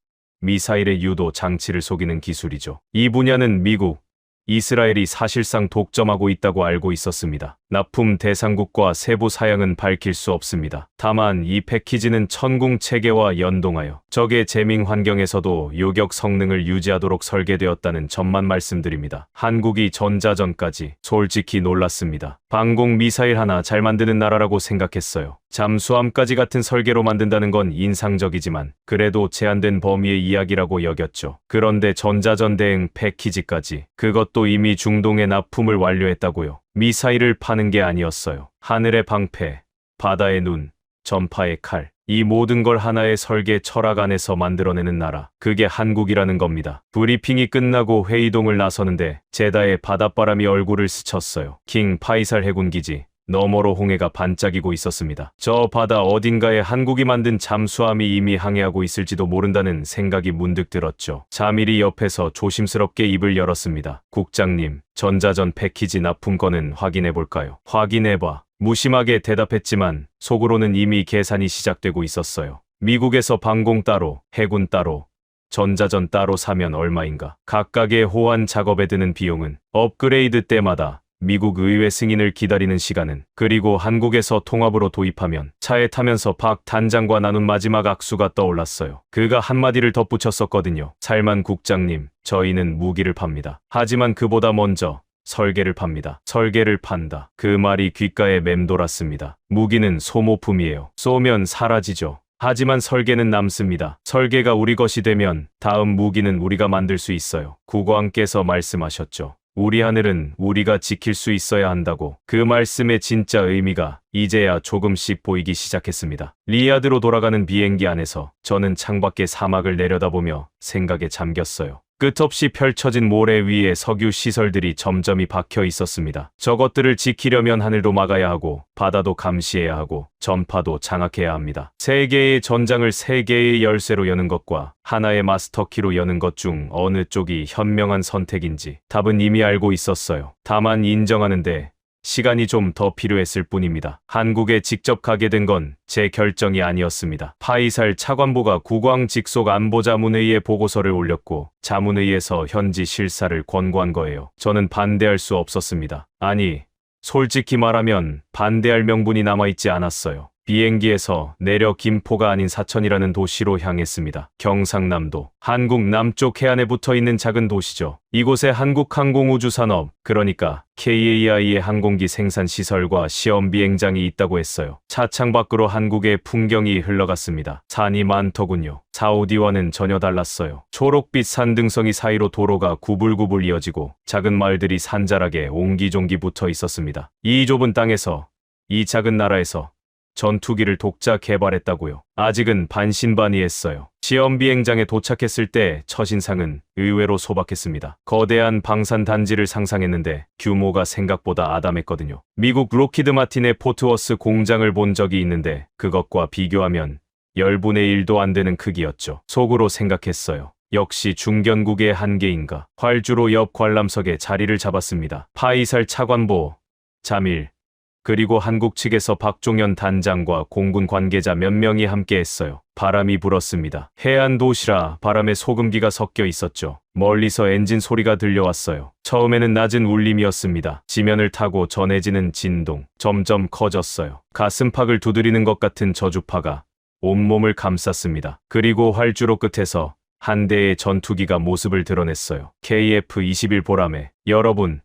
미사일의 유도 장치를 속이는 기술이죠. 이 분야는 미국, 이스라엘이 사실상 독점하고 있다고 알고 있었습니다. 납품 대상국과 세부 사양은 밝힐 수 없습니다. 다만 이 패키지는 천궁 체계와 연동하여 적의 재밍 환경에서도 요격 성능을 유지하도록 설계되었다는 점만 말씀드립니다. 한국이 전자전까지 솔직히 놀랐습니다. 방공 미사일 하나 잘 만드는 나라라고 생각했어요. 잠수함까지 같은 설계로 만든다는 건 인상적이지만 그래도 제한된 범위의 이야기라고 여겼죠. 그런데 전자전 대응 패키지까지, 그것도 이미 중동에 납품을 완료했다고요. 미사일을 파는 게 아니었어요. 하늘의 방패, 바다의 눈, 전파의 칼, 이 모든 걸 하나의 설계 철학 안에서 만들어내는 나라, 그게 한국이라는 겁니다. 브리핑이 끝나고 회의동을 나서는데 제다의 바닷바람이 얼굴을 스쳤어요. 킹 파이살 해군기지 너머로 홍해가 반짝이고 있었습니다. 저 바다 어딘가에 한국이 만든 잠수함이 이미 항해하고 있을지도 모른다는 생각이 문득 들었죠. 자밀이 옆에서 조심스럽게 입을 열었습니다. 국장님, 전자전 패키지 납품건은 확인해볼까요? 확인해봐. 무심하게 대답했지만 속으로는 이미 계산이 시작되고 있었어요. 미국에서 방공 따로, 해군 따로, 전자전 따로 사면 얼마인가? 각각의 호환 작업에 드는 비용은, 업그레이드 때마다 미국 의회 승인을 기다리는 시간은, 그리고 한국에서 통합으로 도입하면, 차에 타면서 박 단장과 나눈 마지막 악수가 떠올랐어요. 그가 한마디를 덧붙였었거든요. 살만 국장님, 저희는 무기를 팝니다. 하지만 그보다 먼저 설계를 팝니다. 설계를 판다. 그 말이 귓가에 맴돌았습니다. 무기는 소모품이에요. 쏘면 사라지죠. 하지만 설계는 남습니다. 설계가 우리 것이 되면 다음 무기는 우리가 만들 수 있어요. 국왕께서 말씀하셨죠. 우리 하늘은 우리가 지킬 수 있어야 한다고. 그 말씀의 진짜 의미가 이제야 조금씩 보이기 시작했습니다. 리야드로 돌아가는 비행기 안에서 저는 창밖의 사막을 내려다보며 생각에 잠겼어요. 끝없이 펼쳐진 모래 위에 석유 시설들이 점점이 박혀 있었습니다. 저것들을 지키려면 하늘도 막아야 하고 바다도 감시해야 하고 전파도 장악해야 합니다. 세 개의 전장을 세 개의 열쇠로 여는 것과 하나의 마스터키로 여는 것 중 어느 쪽이 현명한 선택인지 답은 이미 알고 있었어요. 다만 인정하는데 시간이 좀 더 필요했을 뿐입니다. 한국에 직접 가게 된 건 제 결정이 아니었습니다. 파이살 차관보가 국왕 직속 안보자문회의에 보고서를 올렸고 자문회의에서 현지 실사를 권고한 거예요. 저는 반대할 수 없었습니다. 아니, 솔직히 말하면 반대할 명분이 남아있지 않았어요. 비행기에서 내려 김포가 아닌 사천이라는 도시로 향했습니다. 경상남도, 한국 남쪽 해안에 붙어있는 작은 도시죠. 이곳에 한국항공우주산업, 그러니까 KAI의 항공기 생산시설과 시험비행장이 있다고 했어요. 차창 밖으로 한국의 풍경이 흘러갔습니다. 산이 많더군요. 사우디와는 전혀 달랐어요. 초록빛 산등성이 사이로 도로가 구불구불 이어지고 작은 마을들이 산자락에 옹기종기 붙어 있었습니다. 이 좁은 땅에서, 이 작은 나라에서 전투기를 독자 개발했다고요. 아직은 반신반의했어요. 시험비행장에 도착했을 때 첫인상은 의외로 소박했습니다. 거대한 방산단지를 상상했는데 규모가 생각보다 아담했거든요. 미국 로키드 마틴의 포트워스 공장을 본 적이 있는데 그것과 비교하면 10분의 1도 안 되는 크기였죠. 속으로 생각했어요. 역시 중견국의 한계인가. 활주로 옆 관람석에 자리를 잡았습니다. 파이살 차관보, 자밀, 그리고 한국 측에서 박종현 단장과 공군 관계자 몇 명이 함께했어요. 바람이 불었습니다. 해안 도시라 바람에 소금기가 섞여 있었죠. 멀리서 엔진 소리가 들려왔어요. 처음에는 낮은 울림이었습니다. 지면을 타고 전해지는 진동, 점점 커졌어요. 가슴팍을 두드리는 것 같은 저주파가 온몸을 감쌌습니다. 그리고 활주로 끝에서 한 대의 전투기가 모습을 드러냈어요. KF-21 보람에. 여러분,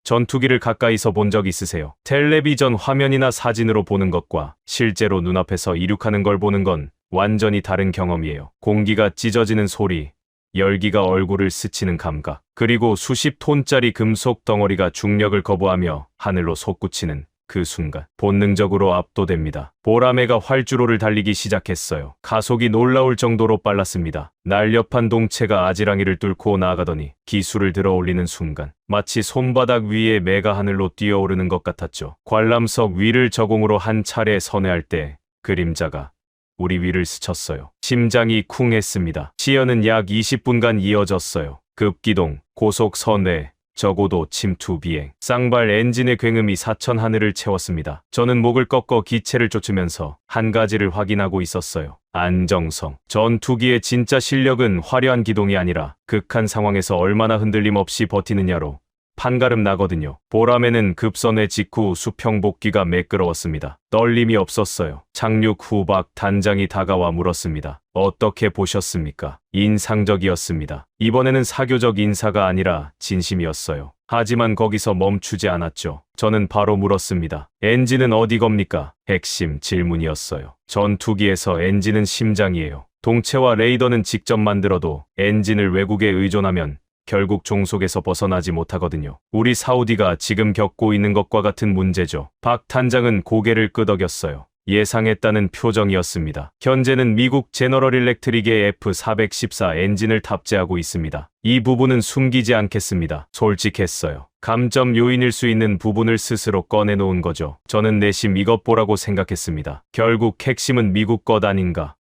전투기를 가까이서 본 적 있으세요? 텔레비전 화면이나 사진으로 보는 것과 실제로 눈앞에서 이륙하는 걸 보는 건 완전히 다른 경험이에요. 공기가 찢어지는 소리, 열기가 얼굴을 스치는 감각, 그리고 수십 톤짜리 금속 덩어리가 중력을 거부하며 하늘로 솟구치는 그 순간 본능적으로 압도됩니다. 보라매가 활주로를 달리기 시작했어요. 가속이 놀라울 정도로 빨랐습니다. 날렵한 동체가 아지랑이를 뚫고 나아가더니 기술을 들어 올리는 순간 마치 손바닥 위에 매가 하늘로 뛰어오르는 것 같았죠. 관람석 위를 저공으로 한 차례 선회할 때 그림자가 우리 위를 스쳤어요. 심장이 쿵 했습니다. 시연은 약 20분간 이어졌어요. 급기동, 고속 선회, 저고도 침투 비행, 쌍발 엔진의 굉음이 사천 하늘을 채웠습니다. 저는 목을 꺾어 기체를 쫓으면서 한 가지를 확인하고 있었어요. 안정성. 전투기의 진짜 실력은 화려한 기동이 아니라 극한 상황에서 얼마나 흔들림 없이 버티느냐로 판가름 나거든요. 보람에는 급선회 직후 수평복귀가 매끄러웠습니다. 떨림이 없었어요. 착륙 후 박 단장이 다가와 물었습니다. 어떻게 보셨습니까? 인상적이었습니다. 이번에는 사교적 인사가 아니라 진심이었어요. 하지만 거기서 멈추지 않았죠. 저는 바로 물었습니다. 엔진은 어디 겁니까? 핵심 질문이었어요. 전투기에서 엔진은 심장이에요. 동체와 레이더는 직접 만들어도 엔진을 외국에 의존하면 결국 종속에서 벗어나지 못하거든요. 우리 사우디가 지금 겪고 있는 것과 같은 문제죠. 박 단장은 고개를 끄덕였어요. 예상했다는 표정이었습니다. 현재는 미국 제너럴 일렉트릭의 F414 엔진을 탑재하고 있습니다. 이 부분은 숨기지 않겠습니다. 솔직했어요. 감점 요인일 수 있는 부분을 스스로 꺼내놓은 거죠. 저는 내심 이것 보라고 생각했습니다. 결국 핵심은 미국 것 아닌가.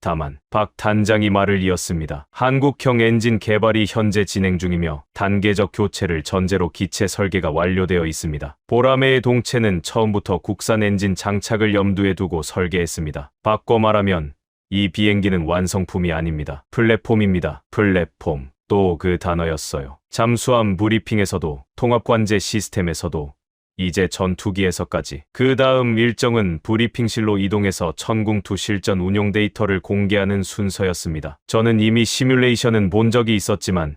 다만 박 단장이 말을 이었습니다. 한국형 엔진 개발이 현재 진행 중이며 단계적 교체를 전제로 기체 설계가 완료되어 있습니다. 보라매의 동체는 처음부터 국산 엔진 장착을 염두에 두고 설계했습니다. 바꿔 말하면 이 비행기는 완성품이 아닙니다. 플랫폼입니다. 플랫폼. 또 그 단어였어요. 잠수함 브리핑에서도 통합관제 시스템에서도 이제 전투기에서까지. 그 다음 일정은 브리핑실로 이동해서 천궁2 실전 운용 데이터를 공개하는 순서였습니다. 저는 이미 시뮬레이션은 본 적이 있었지만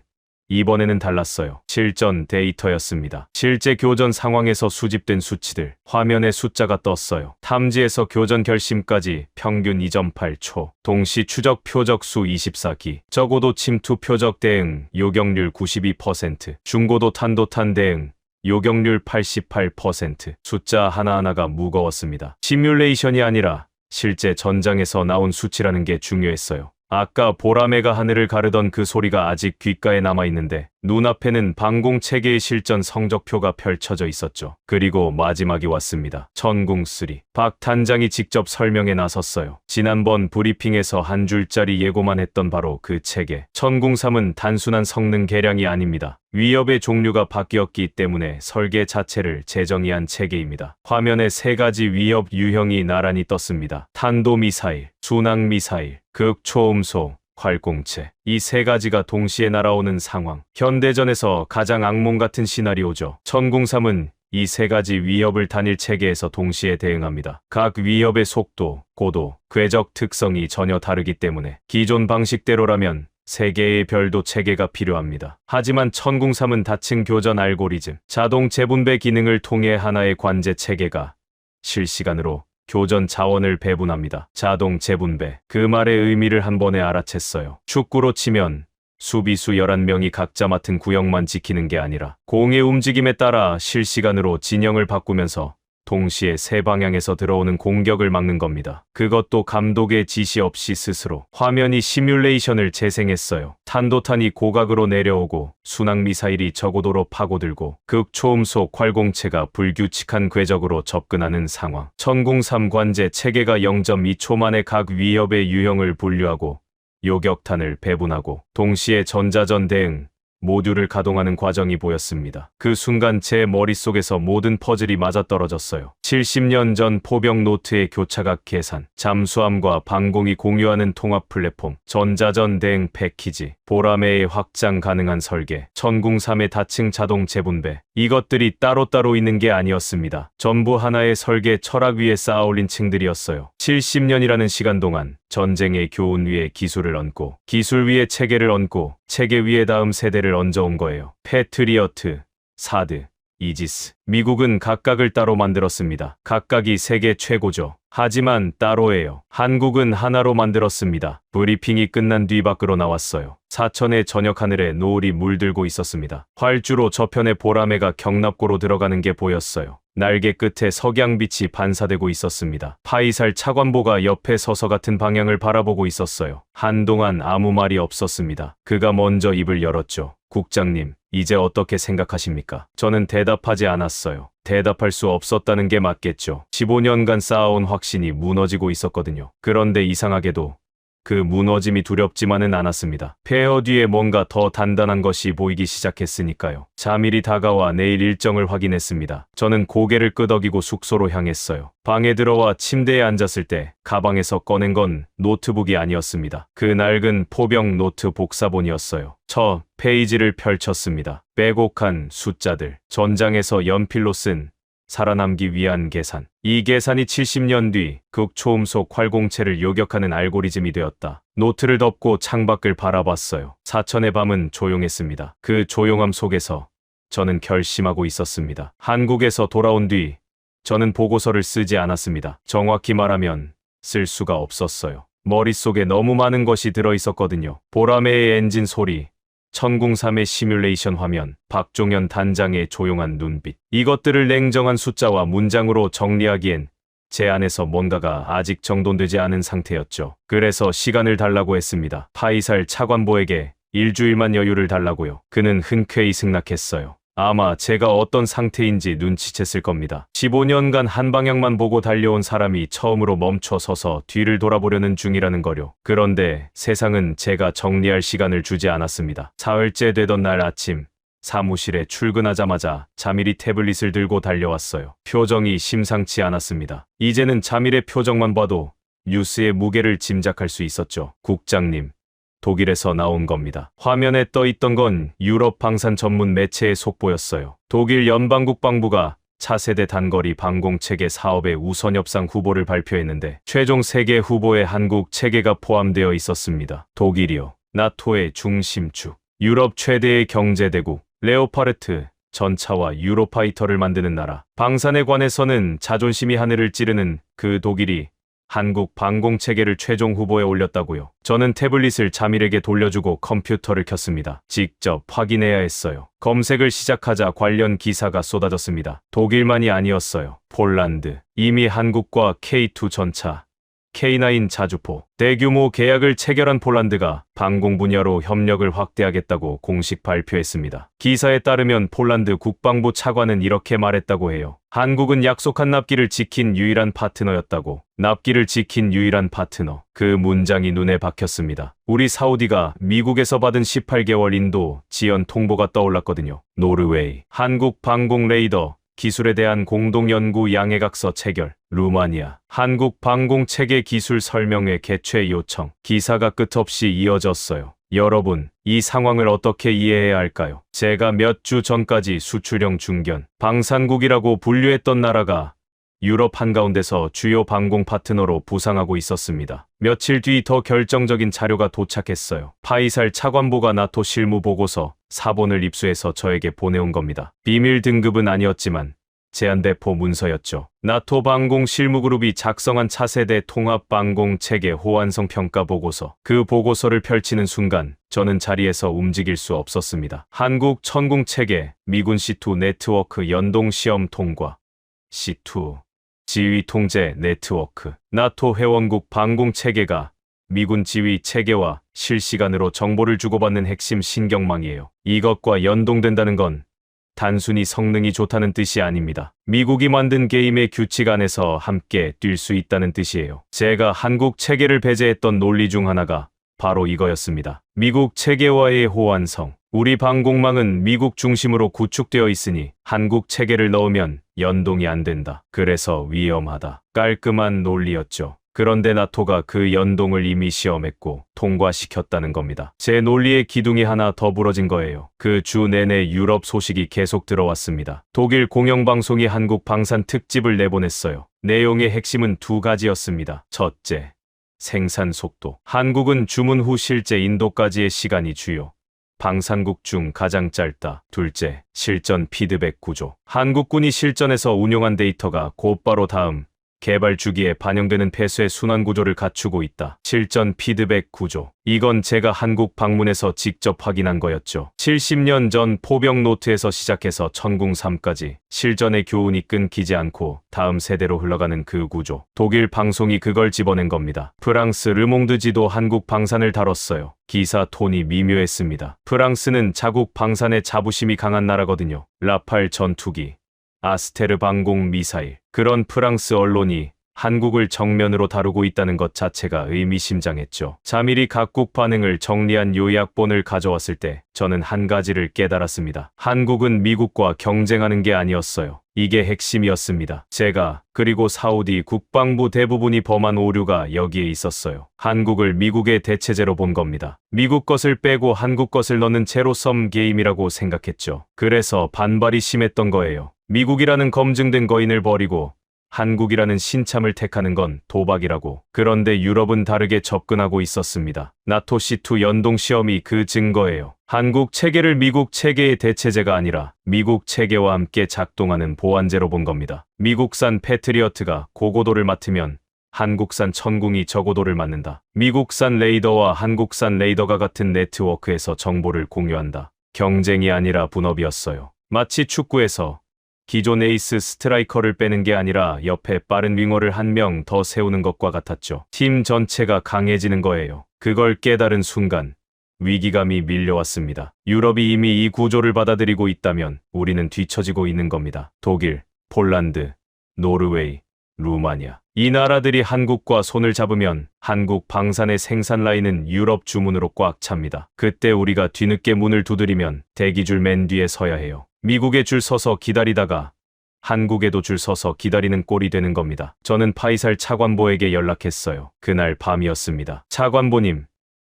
이번에는 달랐어요. 실전 데이터였습니다. 실제 교전 상황에서 수집된 수치들, 화면에 숫자가 떴어요. 탐지에서 교전 결심까지 평균 2.8초, 동시 추적 표적 수 24기, 저고도 침투 표적 대응, 요격률 92%, 중고도 탄도탄 대응, 요격률 88%. 숫자 하나하나가 무거웠습니다. 시뮬레이션이 아니라 실제 전장에서 나온 수치라는 게 중요했어요. 아까 보라매가 하늘을 가르던 그 소리가 아직 귓가에 남아있는데 눈앞에는 방공체계의 실전 성적표가 펼쳐져 있었죠. 그리고 마지막이 왔습니다. 천궁3. 박 단장이 직접 설명에 나섰어요. 지난번 브리핑에서 한 줄짜리 예고만 했던 바로 그 체계. 천궁3은 단순한 성능 개량이 아닙니다. 위협의 종류가 바뀌었기 때문에 설계 자체를 재정의한 체계입니다. 화면에 세 가지 위협 유형이 나란히 떴습니다. 탄도미사일, 순항미사일, 극초음속, 활공체. 이 세 가지가 동시에 날아오는 상황. 현대전에서 가장 악몽 같은 시나리오죠. 천궁3은 이 세 가지 위협을 단일 체계에서 동시에 대응합니다. 각 위협의 속도, 고도, 궤적 특성이 전혀 다르기 때문에 기존 방식대로라면 세 개의 별도 체계가 필요합니다. 하지만 천궁3은 다층 교전 알고리즘, 자동 재분배 기능을 통해 하나의 관제 체계가 실시간으로 교전 자원을 배분합니다. 자동 재분배. 그 말의 의미를 한 번에 알아챘어요. 축구로 치면 수비수 11명이 각자 맡은 구역만 지키는 게 아니라 공의 움직임에 따라 실시간으로 진영을 바꾸면서 동시에 세 방향에서 들어오는 공격을 막는 겁니다. 그것도 감독의 지시 없이 스스로. 화면이 시뮬레이션을 재생했어요. 탄도탄이 고각으로 내려오고 순항미사일이 저고도로 파고들고 극초음속 활공체가 불규칙한 궤적으로 접근하는 상황. 천궁3 관제 체계가 0.2초 만에 각 위협의 유형을 분류하고 요격탄을 배분하고 동시에 전자전 대응, 모듈을 가동하는 과정이 보였습니다. 그 순간 제 머릿속에서 모든 퍼즐이 맞아떨어졌어요. 70년 전 포병 노트의 교차각 계산, 잠수함과 방공이 공유하는 통합 플랫폼, 전자전 대응 패키지, 보라매의 확장 가능한 설계, 천궁3의 다층 자동 재분배. 이것들이 따로따로 있는 게 아니었습니다. 전부 하나의 설계 철학 위에 쌓아올린 층들이었어요. 70년이라는 시간 동안 전쟁의 교훈 위에 기술을 얹고 기술 위에 체계를 얹고 체계 위에 다음 세대를 얹어온 거예요. 패트리어트, 사드, 이지스. 미국은 각각을 따로 만들었습니다. 각각이 세계 최고죠. 하지만 따로예요. 한국은 하나로 만들었습니다. 브리핑이 끝난 뒤 밖으로 나왔어요. 사천의 저녁 하늘에 노을이 물들고 있었습니다. 활주로 저편에 보라매가 경납고로 들어가는 게 보였어요. 날개 끝에 석양빛이 반사되고 있었습니다. 파이살 차관보가 옆에 서서 같은 방향을 바라보고 있었어요. 한동안 아무 말이 없었습니다. 그가 먼저 입을 열었죠. 국장님, 이제 어떻게 생각하십니까? 저는 대답하지 않았어요. 대답할 수 없었다는 게 맞겠죠. 15년간 쌓아온 확신이 무너지고 있었거든요. 그런데 이상하게도 그 무너짐이 두렵지만은 않았습니다. 폐허 뒤에 뭔가 더 단단한 것이 보이기 시작했으니까요. 자밀이 다가와 내일 일정을 확인했습니다. 저는 고개를 끄덕이고 숙소로 향했어요. 방에 들어와 침대에 앉았을 때 가방에서 꺼낸 건 노트북이 아니었습니다. 그 낡은 포병 노트 복사본이었어요. 첫 페이지를 펼쳤습니다. 빼곡한 숫자들, 전장에서 연필로 쓴 살아남기 위한 계산. 이 계산이 70년 뒤 극초음속 활공체를 요격하는 알고리즘이 되었다. 노트를 덮고 창밖을 바라봤어요. 사천의 밤은 조용했습니다. 그 조용함 속에서 저는 결심하고 있었습니다. 한국에서 돌아온 뒤 저는 보고서를 쓰지 않았습니다. 정확히 말하면 쓸 수가 없었어요. 머릿속에 너무 많은 것이 들어있었거든요. 보라매의 엔진 소리, 천궁3의 시뮬레이션 화면, 박종현 단장의 조용한 눈빛. 이것들을 냉정한 숫자와 문장으로 정리하기엔 제 안에서 뭔가가 아직 정돈되지 않은 상태였죠. 그래서 시간을 달라고 했습니다. 파이살 차관보에게 일주일만 여유를 달라고요. 그는 흔쾌히 승낙했어요. 아마 제가 어떤 상태인지 눈치챘을 겁니다. 15년간 한 방향만 보고 달려온 사람이 처음으로 멈춰 서서 뒤를 돌아보려는 중이라는 거요. 그런데 세상은 제가 정리할 시간을 주지 않았습니다. 사흘째 되던 날 아침, 사무실에 출근하자마자 자밀이 태블릿을 들고 달려왔어요. 표정이 심상치 않았습니다. 이제는 자밀의 표정만 봐도 뉴스의 무게를 짐작할 수 있었죠. 국장님, 독일에서 나온 겁니다. 화면에 떠 있던 건 유럽 방산 전문 매체의 속보였어요. 독일 연방국방부가 차세대 단거리 방공체계 사업의 우선 협상 후보를 발표했는데 최종 3개 후보에 한국 체계가 포함되어 있었습니다. 독일이요. 나토의 중심축. 유럽 최대의 경제대국, 레오파르트 전차와 유로파이터를 만드는 나라. 방산에 관해서는 자존심이 하늘을 찌르는 그 독일이 한국 방공체계를 최종 후보에 올렸다고요. 저는 태블릿을 자밀에게 돌려주고 컴퓨터를 켰습니다. 직접 확인해야 했어요. 검색을 시작하자 관련 기사가 쏟아졌습니다. 독일만이 아니었어요. 폴란드. 이미 한국과 K2 전차, K9 자주포, 대규모 계약을 체결한 폴란드가 방공 분야로 협력을 확대하겠다고 공식 발표했습니다. 기사에 따르면 폴란드 국방부 차관은 이렇게 말했다고 해요. 한국은 약속한 납기를 지킨 유일한 파트너였다고. 납기를 지킨 유일한 파트너. 그 문장이 눈에 박혔습니다. 우리 사우디가 미국에서 받은 18개월 인도 지연 통보가 떠올랐거든요. 노르웨이. 한국 방공 레이더 기술에 대한 공동연구 양해각서 체결. 루마니아. 한국 방공체계 기술 설명회 개최 요청. 기사가 끝없이 이어졌어요. 여러분, 이 상황을 어떻게 이해해야 할까요? 제가 몇 주 전까지 수출형 중견, 방산국이라고 분류했던 나라가 유럽 한가운데서 주요 방공 파트너로 부상하고 있었습니다. 며칠 뒤 더 결정적인 자료가 도착했어요. 파이살 차관보가 나토 실무 보고서 4본을 입수해서 저에게 보내온 겁니다. 비밀 등급은 아니었지만 제한대포 문서였죠. 나토 방공 실무그룹이 작성한 차세대 통합 방공 체계 호환성 평가 보고서. 그 보고서를 펼치는 순간 저는 자리에서 움직일 수 없었습니다. 한국 천공 체계, 미군 C2 네트워크 연동 시험 통과. C2 지휘 통제 네트워크. 나토 회원국 방공 체계가 미군 지휘 체계와 실시간으로 정보를 주고받는 핵심 신경망이에요. 이것과 연동된다는 건 단순히 성능이 좋다는 뜻이 아닙니다. 미국이 만든 게임의 규칙 안에서 함께 뛸 수 있다는 뜻이에요. 제가 한국 체계를 배제했던 논리 중 하나가 바로 이거였습니다. 미국 체계와의 호환성. 우리 방공망은 미국 중심으로 구축되어 있으니 한국 체계를 넣으면 연동이 안 된다. 그래서 위험하다. 깔끔한 논리였죠. 그런데 나토가 그 연동을 이미 시험했고 통과시켰다는 겁니다. 제 논리의 기둥이 하나 더 부러진 거예요. 그 주 내내 유럽 소식이 계속 들어왔습니다. 독일 공영방송이 한국 방산 특집을 내보냈어요. 내용의 핵심은 두 가지였습니다. 첫째, 생산 속도. 한국은 주문 후 실제 인도까지의 시간이 주요 방산국 중 가장 짧다. 둘째, 실전 피드백 구조. 한국군이 실전에서 운용한 데이터가 곧바로 다음 개발 주기에 반영되는 폐쇄 순환 구조를 갖추고 있다. 실전 피드백 구조. 이건 제가 한국 방문해서 직접 확인한 거였죠. 70년 전 포병 노트에서 시작해서 천궁 3까지 실전의 교훈이 끊기지 않고 다음 세대로 흘러가는 그 구조. 독일 방송이 그걸 집어낸 겁니다. 프랑스 르몽드지도 한국 방산을 다뤘어요. 기사 톤이 미묘했습니다. 프랑스는 자국 방산에 자부심이 강한 나라거든요. 라팔 전투기, 아스테르 방공 미사일. 그런 프랑스 언론이 한국을 정면으로 다루고 있다는 것 자체가 의미심장했죠. 자밀이 각국 반응을 정리한 요약본을 가져왔을 때 저는 한 가지를 깨달았습니다. 한국은 미국과 경쟁하는 게 아니었어요. 이게 핵심이었습니다. 제가 그리고 사우디 국방부 대부분이 범한 오류가 여기에 있었어요. 한국을 미국의 대체제로 본 겁니다. 미국 것을 빼고 한국 것을 넣는 제로섬 게임이라고 생각했죠. 그래서 반발이 심했던 거예요. 미국이라는 검증된 거인을 버리고 한국이라는 신참을 택하는 건 도박이라고. 그런데 유럽은 다르게 접근하고 있었습니다. 나토 C2 연동 시험이 그 증거예요. 한국 체계를 미국 체계의 대체제가 아니라 미국 체계와 함께 작동하는 보완제로 본 겁니다. 미국산 패트리어트가 고고도를 맡으면 한국산 천궁이 저고도를 맡는다. 미국산 레이더와 한국산 레이더가 같은 네트워크에서 정보를 공유한다. 경쟁이 아니라 분업이었어요. 마치 축구에서 기존 에이스 스트라이커를 빼는 게 아니라 옆에 빠른 윙어를 한 명 더 세우는 것과 같았죠. 팀 전체가 강해지는 거예요. 그걸 깨달은 순간 위기감이 밀려왔습니다. 유럽이 이미 이 구조를 받아들이고 있다면 우리는 뒤처지고 있는 겁니다. 독일, 폴란드, 노르웨이, 루마니아. 이 나라들이 한국과 손을 잡으면 한국 방산의 생산 라인은 유럽 주문으로 꽉 찹니다. 그때 우리가 뒤늦게 문을 두드리면 대기줄 맨 뒤에 서야 해요. 미국에 줄 서서 기다리다가 한국에도 줄 서서 기다리는 꼴이 되는 겁니다. 저는 파이살 차관보에게 연락했어요. 그날 밤이었습니다. 차관보님,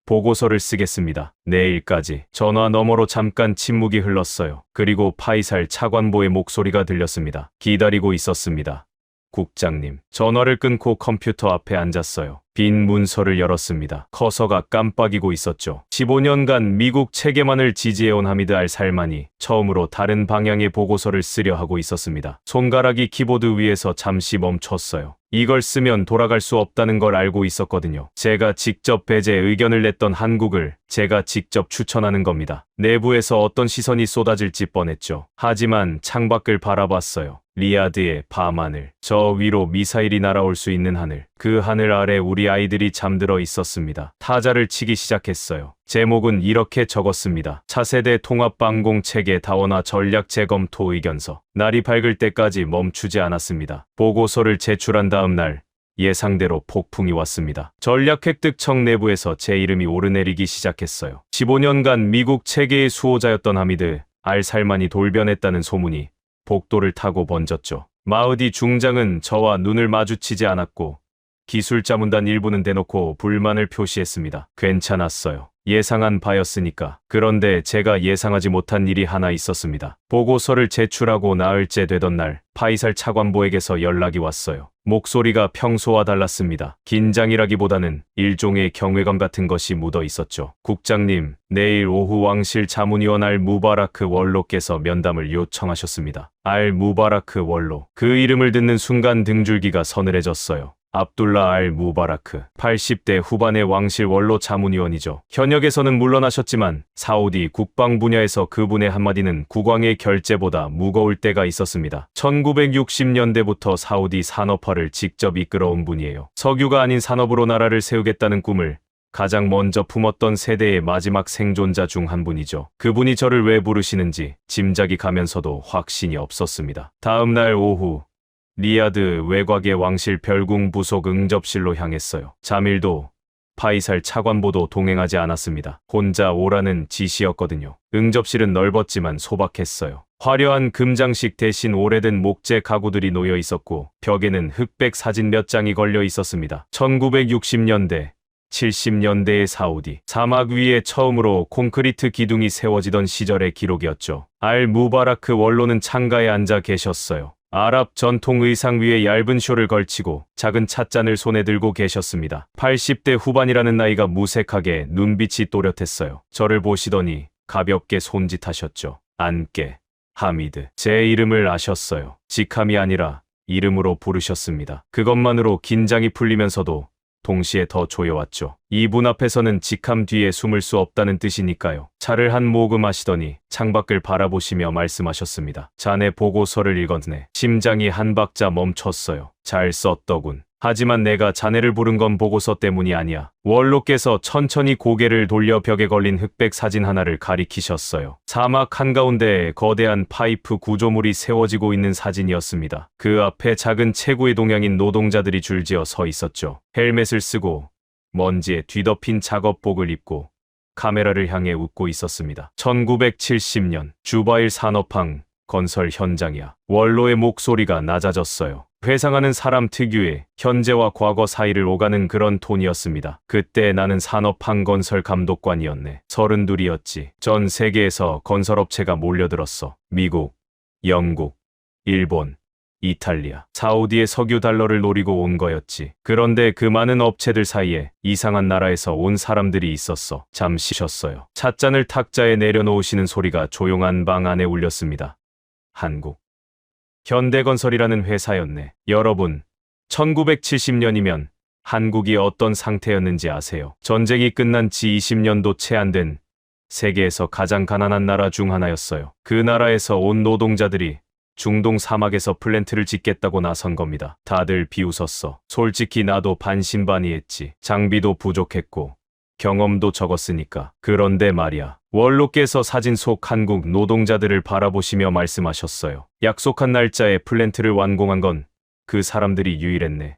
보고서를 쓰겠습니다. 내일까지. 전화 너머로 잠깐 침묵이 흘렀어요. 그리고 파이살 차관보의 목소리가 들렸습니다. 기다리고 있었습니다. 국장님. 전화를 끊고 컴퓨터 앞에 앉았어요. 빈 문서를 열었습니다. 커서가 깜빡이고 있었죠. 15년간 미국 체계만을 지지해온 하미드 알 살만이 처음으로 다른 방향의 보고서를 쓰려 하고 있었습니다. 손가락이 키보드 위에서 잠시 멈췄어요. 이걸 쓰면 돌아갈 수 없다는 걸 알고 있었거든요. 제가 직접 배제 의견을 냈던 한국을 제가 직접 추천하는 겁니다. 내부에서 어떤 시선이 쏟아질지 뻔했죠. 하지만 창밖을 바라봤어요. 리야드의 밤하늘, 저 위로 미사일이 날아올 수 있는 하늘, 그 하늘 아래 우리 아이들이 잠들어 있었습니다. 타자를 치기 시작했어요. 제목은 이렇게 적었습니다. 차세대 통합방공체계 다원화 전략 재검토 의견서. 날이 밝을 때까지 멈추지 않았습니다. 보고서를 제출한 다음 날 예상대로 폭풍이 왔습니다. 전략획득청 내부에서 제 이름이 오르내리기 시작했어요. 15년간 미국 체계의 수호자였던 하미드 알 살만이 돌변했다는 소문이 복도를 타고 번졌죠. 마흐디 중장은 저와 눈을 마주치지 않았고 기술자문단 일부는 대놓고 불만을 표시했습니다. 괜찮았어요. 예상한 바였으니까. 그런데 제가 예상하지 못한 일이 하나 있었습니다. 보고서를 제출하고 나흘째 되던 날 파이살 차관보에게서 연락이 왔어요. 목소리가 평소와 달랐습니다. 긴장이라기보다는 일종의 경외감 같은 것이 묻어 있었죠. 국장님, 내일 오후 왕실 자문위원 알 무바라크 월로께서 면담을 요청하셨습니다. 알 무바라크 월로. 그 이름을 듣는 순간 등줄기가 서늘해졌어요. 압둘라 알 무바라크, 80대 후반의 왕실 원로 자문위원이죠. 현역에서는 물러나셨지만 사우디 국방 분야에서 그분의 한마디는 국왕의 결재보다 무거울 때가 있었습니다. 1960년대부터 사우디 산업화를 직접 이끌어온 분이에요. 석유가 아닌 산업으로 나라를 세우겠다는 꿈을 가장 먼저 품었던 세대의 마지막 생존자 중 한 분이죠. 그분이 저를 왜 부르시는지 짐작이 가면서도 확신이 없었습니다. 다음 날 오후 리야드 외곽의 왕실 별궁 부속 응접실로 향했어요. 자밀도 파이살 차관보도 동행하지 않았습니다. 혼자 오라는 지시였거든요. 응접실은 넓었지만 소박했어요. 화려한 금장식 대신 오래된 목재 가구들이 놓여 있었고 벽에는 흑백 사진 몇 장이 걸려 있었습니다. 1960년대 70년대의 사우디 사막 위에 처음으로 콘크리트 기둥이 세워지던 시절의 기록이었죠. 알 무바라크 원로는 창가에 앉아 계셨어요. 아랍 전통 의상 위에 얇은 쇼를 걸치고 작은 찻잔을 손에 들고 계셨습니다. 80대 후반이라는 나이가 무색하게 눈빛이 또렷했어요. 저를 보시더니 가볍게 손짓하셨죠. 앉게. 하미드. 제 이름을 아셨어요. 직함이 아니라 이름으로 부르셨습니다. 그것만으로 긴장이 풀리면서도 동시에 더 조여왔죠. 이분 앞에서는 직함 뒤에 숨을 수 없다는 뜻이니까요. 차를 한 모금 하시더니 창밖을 바라보시며 말씀하셨습니다. 자네 보고서를 읽었네. 심장이 한 박자 멈췄어요. 잘 썼더군. 하지만 내가 자네를 부른 건 보고서 때문이 아니야. 원로께서 천천히 고개를 돌려 벽에 걸린 흑백 사진 하나를 가리키셨어요. 사막 한가운데에 거대한 파이프 구조물이 세워지고 있는 사진이었습니다. 그 앞에 작은 체구의 동양인 노동자들이 줄지어 서 있었죠. 헬멧을 쓰고 먼지에 뒤덮인 작업복을 입고 카메라를 향해 웃고 있었습니다. 1970년 주바일 산업항 건설 현장이야. 원로의 목소리가 낮아졌어요. 회상하는 사람 특유의 현재와 과거 사이를 오가는 그런 톤이었습니다. 그때 나는 산업항 건설 감독관이었네. 32이었지. 전 세계에서 건설업체가 몰려들었어. 미국, 영국, 일본, 이탈리아, 사우디의 석유 달러를 노리고 온 거였지. 그런데 그 많은 업체들 사이에 이상한 나라에서 온 사람들이 있었어. 잠시 쉬었어요. 찻잔을 탁자에 내려놓으시는 소리가 조용한 방 안에 울렸습니다. 한국. 현대건설이라는 회사였네. 여러분, 1970년이면 한국이 어떤 상태였는지 아세요? 전쟁이 끝난 지 20년도 채 안 된 세계에서 가장 가난한 나라 중 하나였어요. 그 나라에서 온 노동자들이 중동 사막에서 플랜트를 짓겠다고 나선 겁니다. 다들 비웃었어. 솔직히 나도 반신반의했지. 장비도 부족했고 경험도 적었으니까. 그런데 말이야. 원로께서 사진 속 한국 노동자들을 바라보시며 말씀하셨어요. 약속한 날짜에 플랜트를 완공한 건 그 사람들이 유일했네.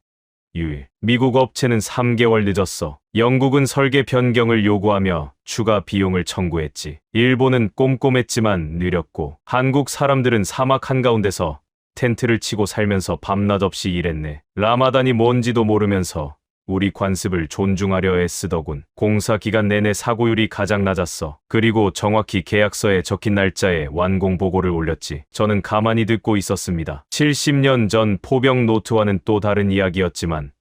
유일. 미국 업체는 3개월 늦었어. 영국은 설계 변경을 요구하며 추가 비용을 청구했지. 일본은 꼼꼼했지만 느렸고 한국 사람들은 사막 한가운데서 텐트를 치고 살면서 밤낮 없이 일했네. 라마단이 뭔지도 모르면서 우리 관습을 존중하려 애쓰더군. 공사 기간 내내 사고율이 가장 낮았어. 그리고 정확히 계약서에 적힌 날짜에 완공 보고를 올렸지. 저는 가만히 듣고 있었습니다. 70년 전 포병 노트와는 또 다른 이야기였지만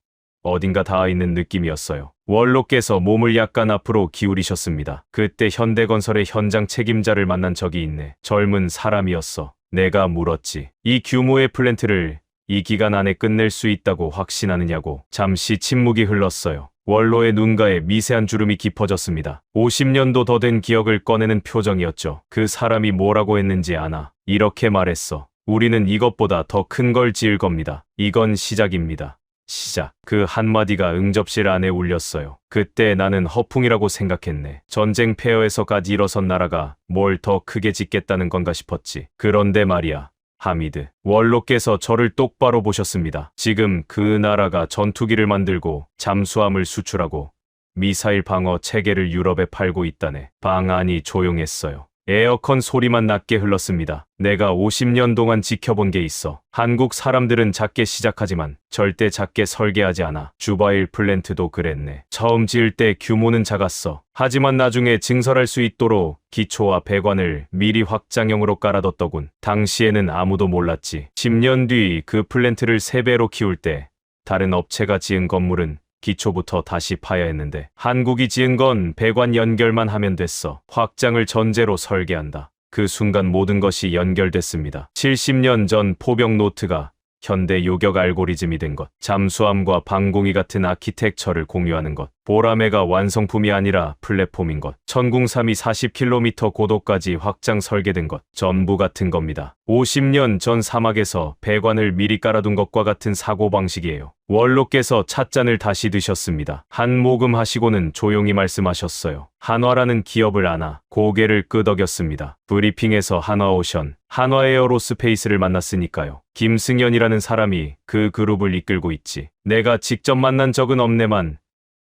어딘가 닿아 있는 느낌이었어요. 원로께서 몸을 약간 앞으로 기울이셨습니다. 그때 현대건설의 현장 책임자를 만난 적이 있네. 젊은 사람이었어. 내가 물었지. 이 규모의 플랜트를 이 기간 안에 끝낼 수 있다고 확신하느냐고. 잠시 침묵이 흘렀어요. 원로의 눈가에 미세한 주름이 깊어졌습니다. 50년도 더 된 기억을 꺼내는 표정이었죠. 그 사람이 뭐라고 했는지 아나? 이렇게 말했어. 우리는 이것보다 더 큰 걸 지을 겁니다. 이건 시작입니다. 시작. 그 한마디가 응접실 안에 울렸어요. 그때 나는 허풍이라고 생각했네. 전쟁 폐허에서까지 일어선 나라가 뭘 더 크게 짓겠다는 건가 싶었지. 그런데 말이야. 하미드. 원로께서 저를 똑바로 보셨습니다. 지금 그 나라가 전투기를 만들고 잠수함을 수출하고 미사일 방어 체계를 유럽에 팔고 있다네. 방안이 조용했어요. 에어컨 소리만 낮게 흘렀습니다. 내가 50년 동안 지켜본 게 있어. 한국 사람들은 작게 시작하지만 절대 작게 설계하지 않아. 주바일 플랜트도 그랬네. 처음 지을 때 규모는 작았어. 하지만 나중에 증설할 수 있도록 기초와 배관을 미리 확장형으로 깔아뒀더군. 당시에는 아무도 몰랐지. 10년 뒤 그 플랜트를 3배로 키울 때 다른 업체가 지은 건물은 기초부터 다시 파야 했는데 한국이 지은 건 배관 연결만 하면 됐어. 확장을 전제로 설계한다. 그 순간 모든 것이 연결됐습니다. 70년 전 포병 노트가 현대 요격 알고리즘이 된 것. 잠수함과 방공이 같은 아키텍처를 공유하는 것. 보라매가 완성품이 아니라 플랫폼인 것. 천궁3이 40km 고도까지 확장 설계된 것. 전부 같은 겁니다. 50년 전 사막에서 배관을 미리 깔아둔 것과 같은 사고방식이에요. 원로께서 찻잔을 다시 드셨습니다. 한 모금 하시고는 조용히 말씀하셨어요. 한화라는 기업을 아나? 고개를 끄덕였습니다. 브리핑에서 한화오션, 한화에어로스페이스를 만났으니까요. 김승현이라는 사람이 그 그룹을 이끌고 있지. 내가 직접 만난 적은 없네만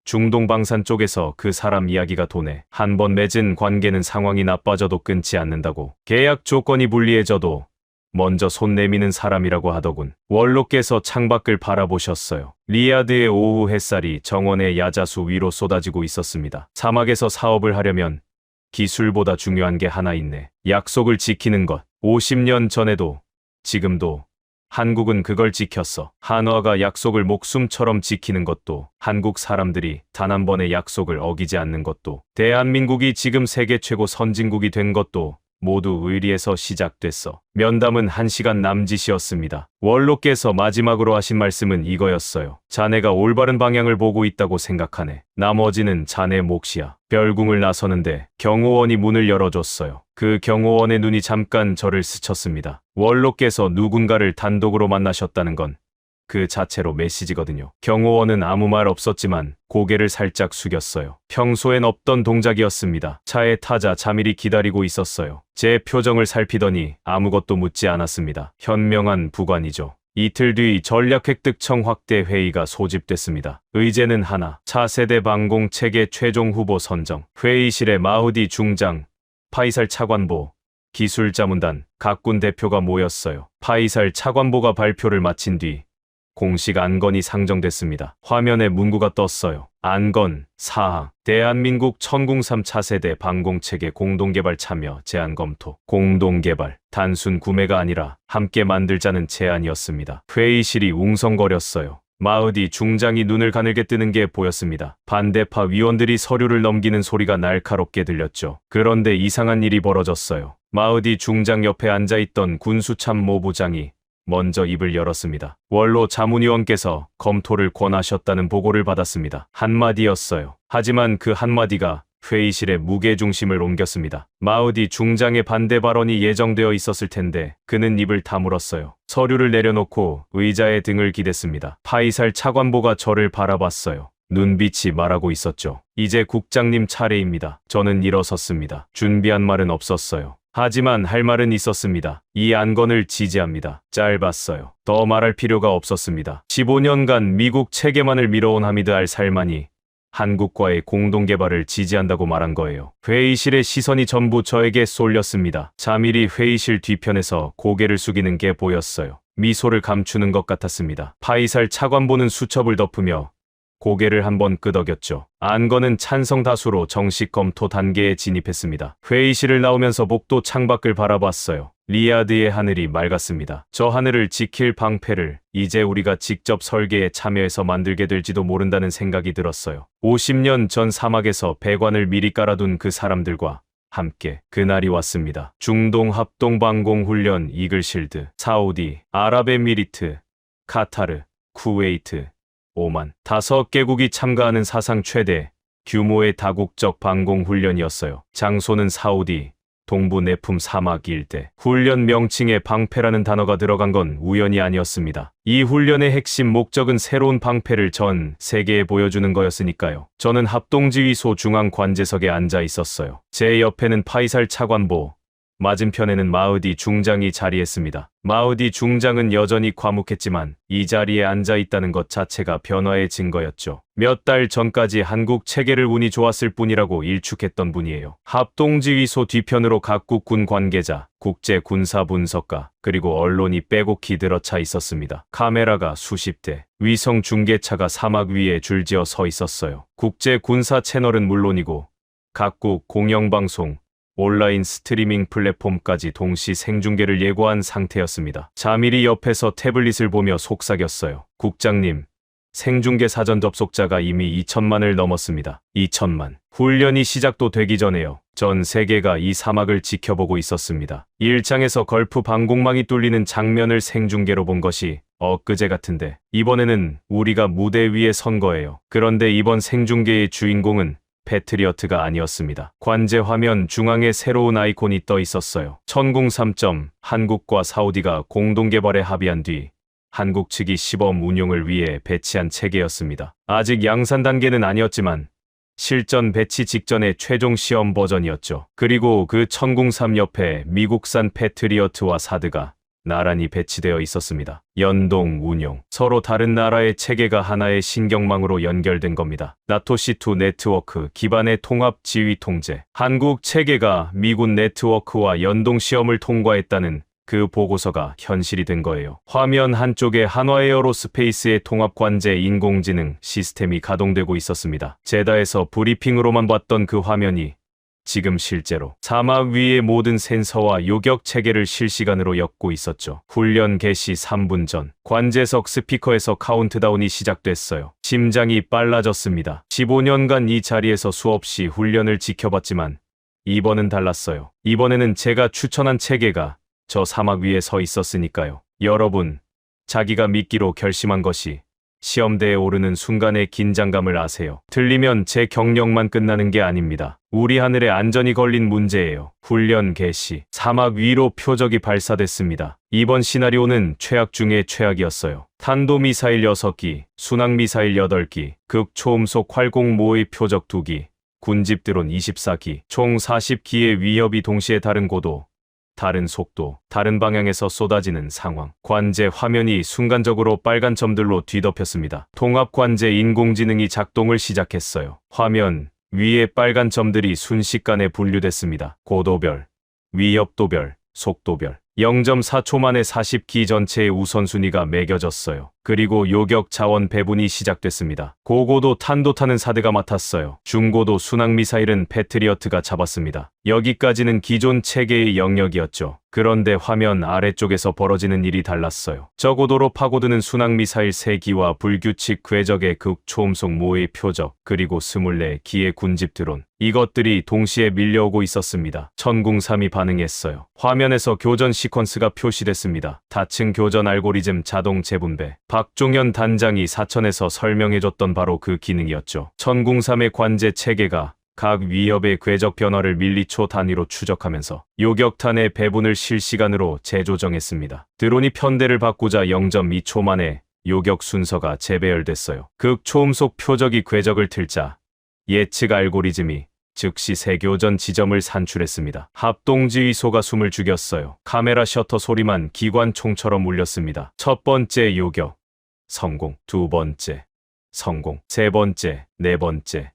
중동 방산 쪽에서 그 사람 이야기가 도네. 한 번 맺은 관계는 상황이 나빠져도 끊지 않는다고. 계약 조건이 불리해져도 먼저 손 내미는 사람이라고 하더군. 원로께서 창밖을 바라보셨어요. 리야드의 오후 햇살이 정원의 야자수 위로 쏟아지고 있었습니다. 사막에서 사업을 하려면 기술보다 중요한 게 하나 있네. 약속을 지키는 것. 50년 전에도 지금도 한국은 그걸 지켰어. 한화가 약속을 목숨처럼 지키는 것도, 한국 사람들이 단 한 번의 약속을 어기지 않는 것도, 대한민국이 지금 세계 최고 선진국이 된 것도 모두 의리에서 시작됐어. 면담은 1시간 남짓이었습니다. 원로께서 마지막으로 하신 말씀은 이거였어요. 자네가 올바른 방향을 보고 있다고 생각하네. 나머지는 자네 몫이야. 별궁을 나서는데 경호원이 문을 열어줬어요. 그 경호원의 눈이 잠깐 저를 스쳤습니다. 원로께서 누군가를 단독으로 만나셨다는 건 그 자체로 메시지거든요. 경호원은 아무 말 없었지만 고개를 살짝 숙였어요. 평소엔 없던 동작이었습니다. 차에 타자 자밀히 기다리고 있었어요. 제 표정을 살피더니 아무것도 묻지 않았습니다. 현명한 부관이죠. 이틀 뒤 전략획득청 확대 회의가 소집됐습니다. 의제는 하나, 차세대 방공 체계 최종 후보 선정. 회의실에 마우디 중장, 파이살 차관보, 기술자문단, 각군 대표가 모였어요. 파이살 차관보가 발표를 마친 뒤 공식 안건이 상정됐습니다. 화면에 문구가 떴어요. 안건 사항. 대한민국 천궁3 차세대 방공체계 공동개발 참여 제안 검토. 공동개발. 단순 구매가 아니라 함께 만들자는 제안이었습니다. 회의실이 웅성거렸어요. 마우디 중장이 눈을 가늘게 뜨는 게 보였습니다. 반대파 위원들이 서류를 넘기는 소리가 날카롭게 들렸죠. 그런데 이상한 일이 벌어졌어요. 마우디 중장 옆에 앉아있던 군수참모부장이 먼저 입을 열었습니다. 원로 자문위원께서 검토를 권하셨다는 보고를 받았습니다. 한마디였어요. 하지만 그 한마디가 회의실의 무게중심을 옮겼습니다. 마우디 중장의 반대 발언이 예정되어 있었을 텐데 그는 입을 다물었어요. 서류를 내려놓고 의자에 등을 기댔습니다. 파이살 차관보가 저를 바라봤어요. 눈빛이 말하고 있었죠. 이제 국장님 차례입니다. 저는 일어섰습니다. 준비한 말은 없었어요. 하지만 할 말은 있었습니다. 이 안건을 지지합니다. 짧았어요. 더 말할 필요가 없었습니다. 15년간 미국 체계만을 밀어온 하미드 알 살만이 한국과의 공동개발을 지지한다고 말한 거예요. 회의실의 시선이 전부 저에게 쏠렸습니다. 자밀이 회의실 뒤편에서 고개를 숙이는 게 보였어요. 미소를 감추는 것 같았습니다. 파이살 차관보는 수첩을 덮으며 고개를 한번 끄덕였죠. 안건은 찬성 다수로 정식 검토 단계에 진입했습니다. 회의실을 나오면서 복도 창밖을 바라봤어요. 리야드의 하늘이 맑았습니다. 저 하늘을 지킬 방패를 이제 우리가 직접 설계에 참여해서 만들게 될지도 모른다는 생각이 들었어요. 50년 전 사막에서 배관을 미리 깔아둔 그 사람들과 함께 그날이 왔습니다. 중동 합동방공훈련 이글실드, 사우디, 아랍에미리트, 카타르, 쿠웨이트, 오만 5개국이 참가하는 사상 최대 규모의 다국적 방공훈련이었어요. 장소는 사우디 동부 네품 사막 일대. 훈련 명칭에 방패라는 단어가 들어간 건 우연이 아니었습니다. 이 훈련의 핵심 목적은 새로운 방패를 전 세계에 보여주는 거였으니까요. 저는 합동지휘소 중앙 관제석에 앉아 있었어요. 제 옆에는 파이살 차관보, 맞은편에는 마흐디 중장이 자리했습니다. 마흐디 중장은 여전히 과묵했지만 이 자리에 앉아 있다는 것 자체가 변화의 증거였죠. 몇 달 전까지 한국 체계를 운이 좋았을 뿐이라고 일축했던 분이에요. 합동지휘소 뒤편으로 각국 군 관계자, 국제 군사 분석가, 그리고 언론이 빼곡히 들어차 있었습니다. 카메라가 수십 대, 위성 중계차가 사막 위에 줄지어 서 있었어요. 국제 군사 채널은 물론이고 각국 공영방송, 온라인 스트리밍 플랫폼까지 동시 생중계를 예고한 상태였습니다. 자밀이 옆에서 태블릿을 보며 속삭였어요. 국장님, 생중계 사전 접속자가 이미 2천만을 넘었습니다. 2천만. 훈련이 시작도 되기 전에요. 전 세계가 이 사막을 지켜보고 있었습니다. 일장에서 걸프 방공망이 뚫리는 장면을 생중계로 본 것이 엊그제 같은데 이번에는 우리가 무대 위에 선 거예요. 그런데 이번 생중계의 주인공은 패트리어트가 아니었습니다. 관제 화면 중앙에 새로운 아이콘이 떠 있었어요. 천궁3점, 한국과 사우디가 공동 개발에 합의한 뒤 한국 측이 시범 운용을 위해 배치한 체계였습니다. 아직 양산 단계는 아니었지만 실전 배치 직전의 최종 시험 버전이었죠. 그리고 그 천궁3 옆에 미국산 패트리어트와 사드가 나란히 배치되어 있었습니다. 연동 운용. 서로 다른 나라의 체계가 하나의 신경망으로 연결된 겁니다. 나토 C2 네트워크 기반의 통합 지휘 통제. 한국 체계가 미군 네트워크와 연동 시험을 통과했다는 그 보고서가 현실이 된 거예요. 화면 한쪽에 한화에어로스페이스의 통합 관제 인공지능 시스템이 가동되고 있었습니다. 제다에서 브리핑으로만 봤던 그 화면이 지금 실제로 사막 위의 모든 센서와 요격 체계를 실시간으로 엮고 있었죠. 훈련 개시 3분 전 관제석 스피커에서 카운트다운이 시작됐어요. 심장이 빨라졌습니다. 15년간 이 자리에서 수없이 훈련을 지켜봤지만 이번은 달랐어요. 이번에는 제가 추천한 체계가 저 사막 위에 서 있었으니까요. 여러분, 자기가 믿기로 결심한 것이 시험대에 오르는 순간의 긴장감을 아세요. 틀리면 제 경력만 끝나는 게 아닙니다. 우리 하늘에 안전이 걸린 문제예요. 훈련 개시. 사막 위로 표적이 발사됐습니다. 이번 시나리오는 최악 중의 최악이었어요. 탄도미사일 6기, 순항미사일 8기, 극초음속 활공모의 표적 2기, 군집 드론 24기, 총 40기의 위협이 동시에 다른 고도, 다른 속도, 다른 방향에서 쏟아지는 상황. 관제 화면이 순간적으로 빨간 점들로 뒤덮였습니다. 통합 관제 인공지능이 작동을 시작했어요. 화면 위에 빨간 점들이 순식간에 분류됐습니다. 고도별, 위협도별, 속도별. 0.4초 만에 40기 전체의 우선순위가 매겨졌어요. 그리고 요격 자원 배분이 시작됐습니다. 고고도 탄도타는 사드가 맡았어요. 중고도 순항미사일은 패트리어트가 잡았습니다. 여기까지는 기존 체계의 영역이었죠. 그런데 화면 아래쪽에서 벌어지는 일이 달랐어요. 저고도로 파고드는 순항미사일 3기와 불규칙 궤적의 극초음속 모의 표적, 그리고 24기의 군집 드론. 이것들이 동시에 밀려오고 있었습니다. 천궁3이 반응했어요. 화면에서 교전 시퀀스가 표시됐습니다. 다층 교전 알고리즘 자동 재분배. 박종현 단장이 사천에서 설명해줬던 바로 그 기능이었죠. 천궁3의 관제 체계가 각 위협의 궤적 변화를 밀리초 단위로 추적하면서 요격탄의 배분을 실시간으로 재조정했습니다. 드론이 편대를 바꾸자 0.2초 만에 요격 순서가 재배열됐어요. 극초음속 표적이 궤적을 틀자 예측 알고리즘이 즉시 세교전 지점을 산출했습니다. 합동지휘소가 숨을 죽였어요. 카메라 셔터 소리만 기관총처럼 울렸습니다. 첫 번째 요격, 성공. 두 번째, 성공. 세 번째, 네 번째,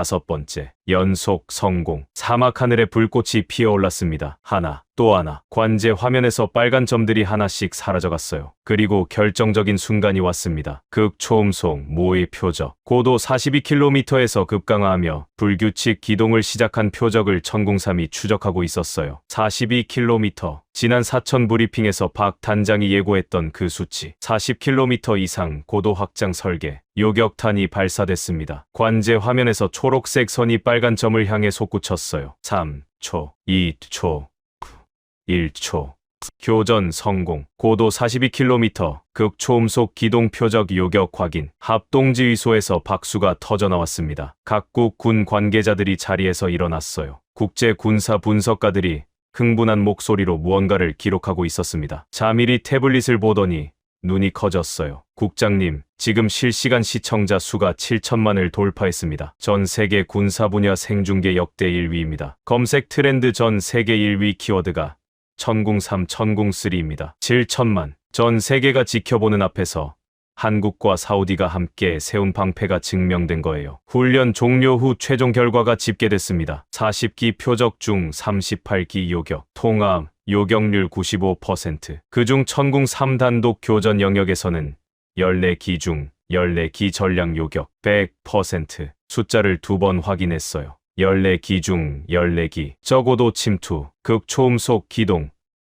5번째, 연속 성공. 사막 하늘에 불꽃이 피어올랐습니다. 하나, 또 하나. 관제 화면에서 빨간 점들이 하나씩 사라져갔어요. 그리고 결정적인 순간이 왔습니다. 극초음속 모의 표적. 고도 42km에서 급강하하며 불규칙 기동을 시작한 표적을 천궁삼이 추적하고 있었어요. 42km. 지난 사천 브리핑에서 박 단장이 예고했던 그 수치. 40km 이상 고도 확장 설계. 요격탄이 발사됐습니다. 관제 화면에서 초록색 선이 빨간 점을 향해 솟구쳤어요. 3초, 2초, 1초. 교전 성공. 고도 42km. 극초음속 기동 표적 요격 확인. 합동지휘소에서 박수가 터져나왔습니다. 각국 군 관계자들이 자리에서 일어났어요. 국제 군사 분석가들이 흥분한 목소리로 무언가를 기록하고 있었습니다. 자밀히 태블릿을 보더니 눈이 커졌어요. 국장님, 지금 실시간 시청자 수가 7천만을 돌파했습니다. 전 세계 군사 분야 생중계 역대 1위입니다. 검색 트렌드 전 세계 1위 키워드가 천궁3, 천궁3입니다. 7천만. 전 세계가 지켜보는 앞에서 한국과 사우디가 함께 세운 방패가 증명된 거예요. 훈련 종료 후 최종 결과가 집계됐습니다. 40기 표적 중 38기 요격, 통합, 요격률 95%. 그중 천궁 3단독 교전 영역에서는 14기 중 14기 전량 요격 100%. 숫자를 2번 확인했어요. 14기 중 14기. 적어도 침투, 극초음속 기동,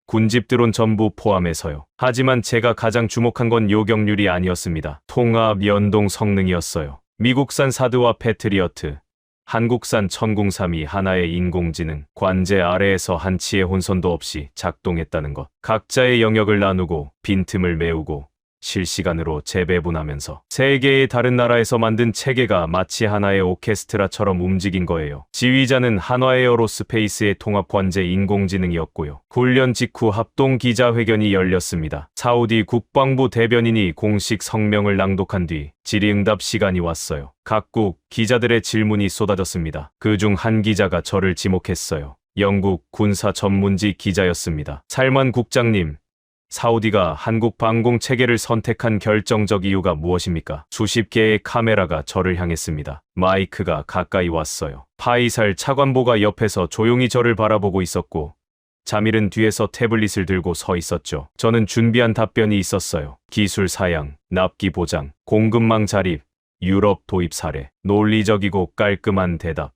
군집 드론 전부 포함해서요. 하지만 제가 가장 주목한 건 요격률이 아니었습니다. 통합 연동 성능이었어요. 미국산 사드와 패트리어트, 한국산 천궁3이 하나의 인공지능 관제 아래에서 한치의 혼선도 없이 작동했다는 것. 각자의 영역을 나누고 빈틈을 메우고 실시간으로 재배분하면서 세 개의 다른 나라에서 만든 체계가 마치 하나의 오케스트라처럼 움직인 거예요. 지휘자는 한화에어로스페이스의 통합관제 인공지능이었고요. 훈련 직후 합동 기자회견이 열렸습니다. 사우디 국방부 대변인이 공식 성명을 낭독한 뒤 질의응답 시간이 왔어요. 각국 기자들의 질문이 쏟아졌습니다. 그중 한 기자가 저를 지목했어요. 영국 군사 전문지 기자였습니다. 살만 국장님, 사우디가 한국 방공 체계를 선택한 결정적 이유가 무엇입니까? 수십 개의 카메라가 저를 향했습니다. 마이크가 가까이 왔어요. 파이살 차관보가 옆에서 조용히 저를 바라보고 있었고, 자밀은 뒤에서 태블릿을 들고 서 있었죠. 저는 준비한 답변이 있었어요. 기술 사양, 납기 보장, 공급망 자립, 유럽 도입 사례. 논리적이고 깔끔한 대답.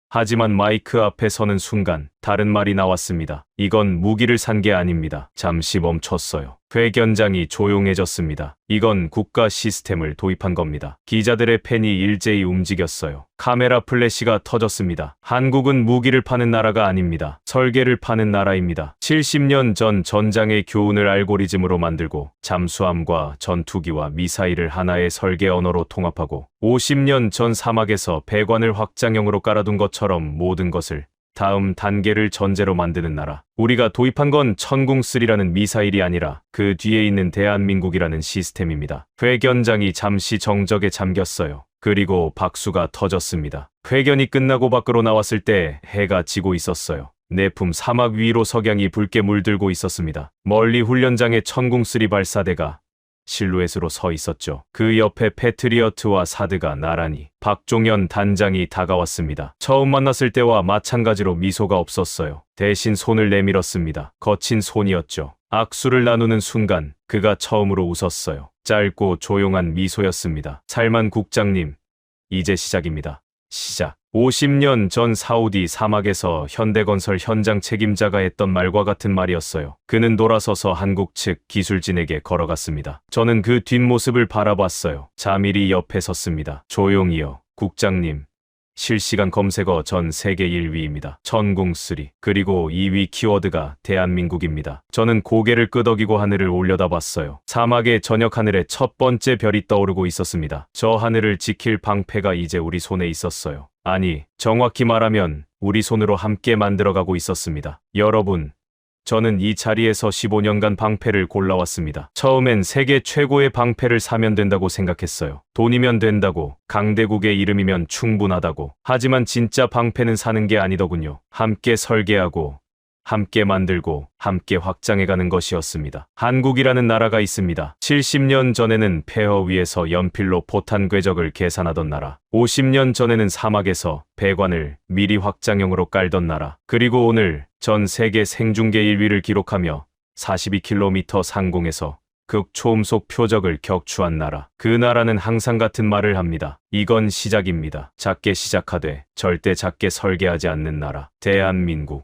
하지만 마이크 앞에 서는 순간 다른 말이 나왔습니다. 이건 무기를 산 게 아닙니다. 잠시 멈췄어요. 회견장이 조용해졌습니다. 이건 국가 시스템을 도입한 겁니다. 기자들의 펜이 일제히 움직였어요. 카메라 플래시가 터졌습니다. 한국은 무기를 파는 나라가 아닙니다. 설계를 파는 나라입니다. 70년 전 전장의 교훈을 알고리즘으로 만들고 잠수함과 전투기와 미사일을 하나의 설계 언어로 통합하고 50년 전 사막에서 배관을 확장형으로 깔아둔 것처럼 모든 것을 다음 단계를 전제로 만드는 나라. 우리가 도입한 건 천궁3라는 미사일이 아니라 그 뒤에 있는 대한민국이라는 시스템입니다. 회견장이 잠시 정적에 잠겼어요. 그리고 박수가 터졌습니다. 회견이 끝나고 밖으로 나왔을 때 해가 지고 있었어요. 내품 사막 위로 석양이 붉게 물들고 있었습니다. 멀리 훈련장의 천궁3 발사대가 실루엣으로 서 있었죠. 그 옆에 패트리어트와 사드가 나란히. 박종현 단장이 다가왔습니다. 처음 만났을 때와 마찬가지로 미소가 없었어요. 대신 손을 내밀었습니다. 거친 손이었죠. 악수를 나누는 순간 그가 처음으로 웃었어요. 짧고 조용한 미소였습니다. 살만 국장님, 이제 시작입니다. 시작. 50년 전 사우디 사막에서 현대건설 현장 책임자가 했던 말과 같은 말이었어요. 그는 돌아서서 한국 측 기술진에게 걸어갔습니다. 저는 그 뒷모습을 바라봤어요. 자밀이 옆에 섰습니다. 조용히요, 국장님. 실시간 검색어 전 세계 1위입니다. 천궁3. 그리고 2위 키워드가 대한민국입니다. 저는 고개를 끄덕이고 하늘을 올려다봤어요. 사막의 저녁 하늘에 첫 번째 별이 떠오르고 있었습니다. 저 하늘을 지킬 방패가 이제 우리 손에 있었어요. 아니, 정확히 말하면 우리 손으로 함께 만들어가고 있었습니다. 여러분, 저는 이 자리에서 15년간 방패를 골라왔습니다. 처음엔 세계 최고의 방패를 사면 된다고 생각했어요. 돈이면 된다고, 강대국의 이름이면 충분하다고. 하지만 진짜 방패는 사는 게 아니더군요. 함께 설계하고, 함께 만들고 함께 확장해가는 것이었습니다. 한국이라는 나라가 있습니다. 70년 전에는 폐허 위에서 연필로 포탄 궤적을 계산하던 나라, 50년 전에는 사막에서 배관을 미리 확장형으로 깔던 나라, 그리고 오늘 전 세계 생중계 1위를 기록하며 42km 상공에서 극초음속 표적을 격추한 나라. 그 나라는 항상 같은 말을 합니다. 이건 시작입니다. 작게 시작하되 절대 작게 설계하지 않는 나라. 대한민국.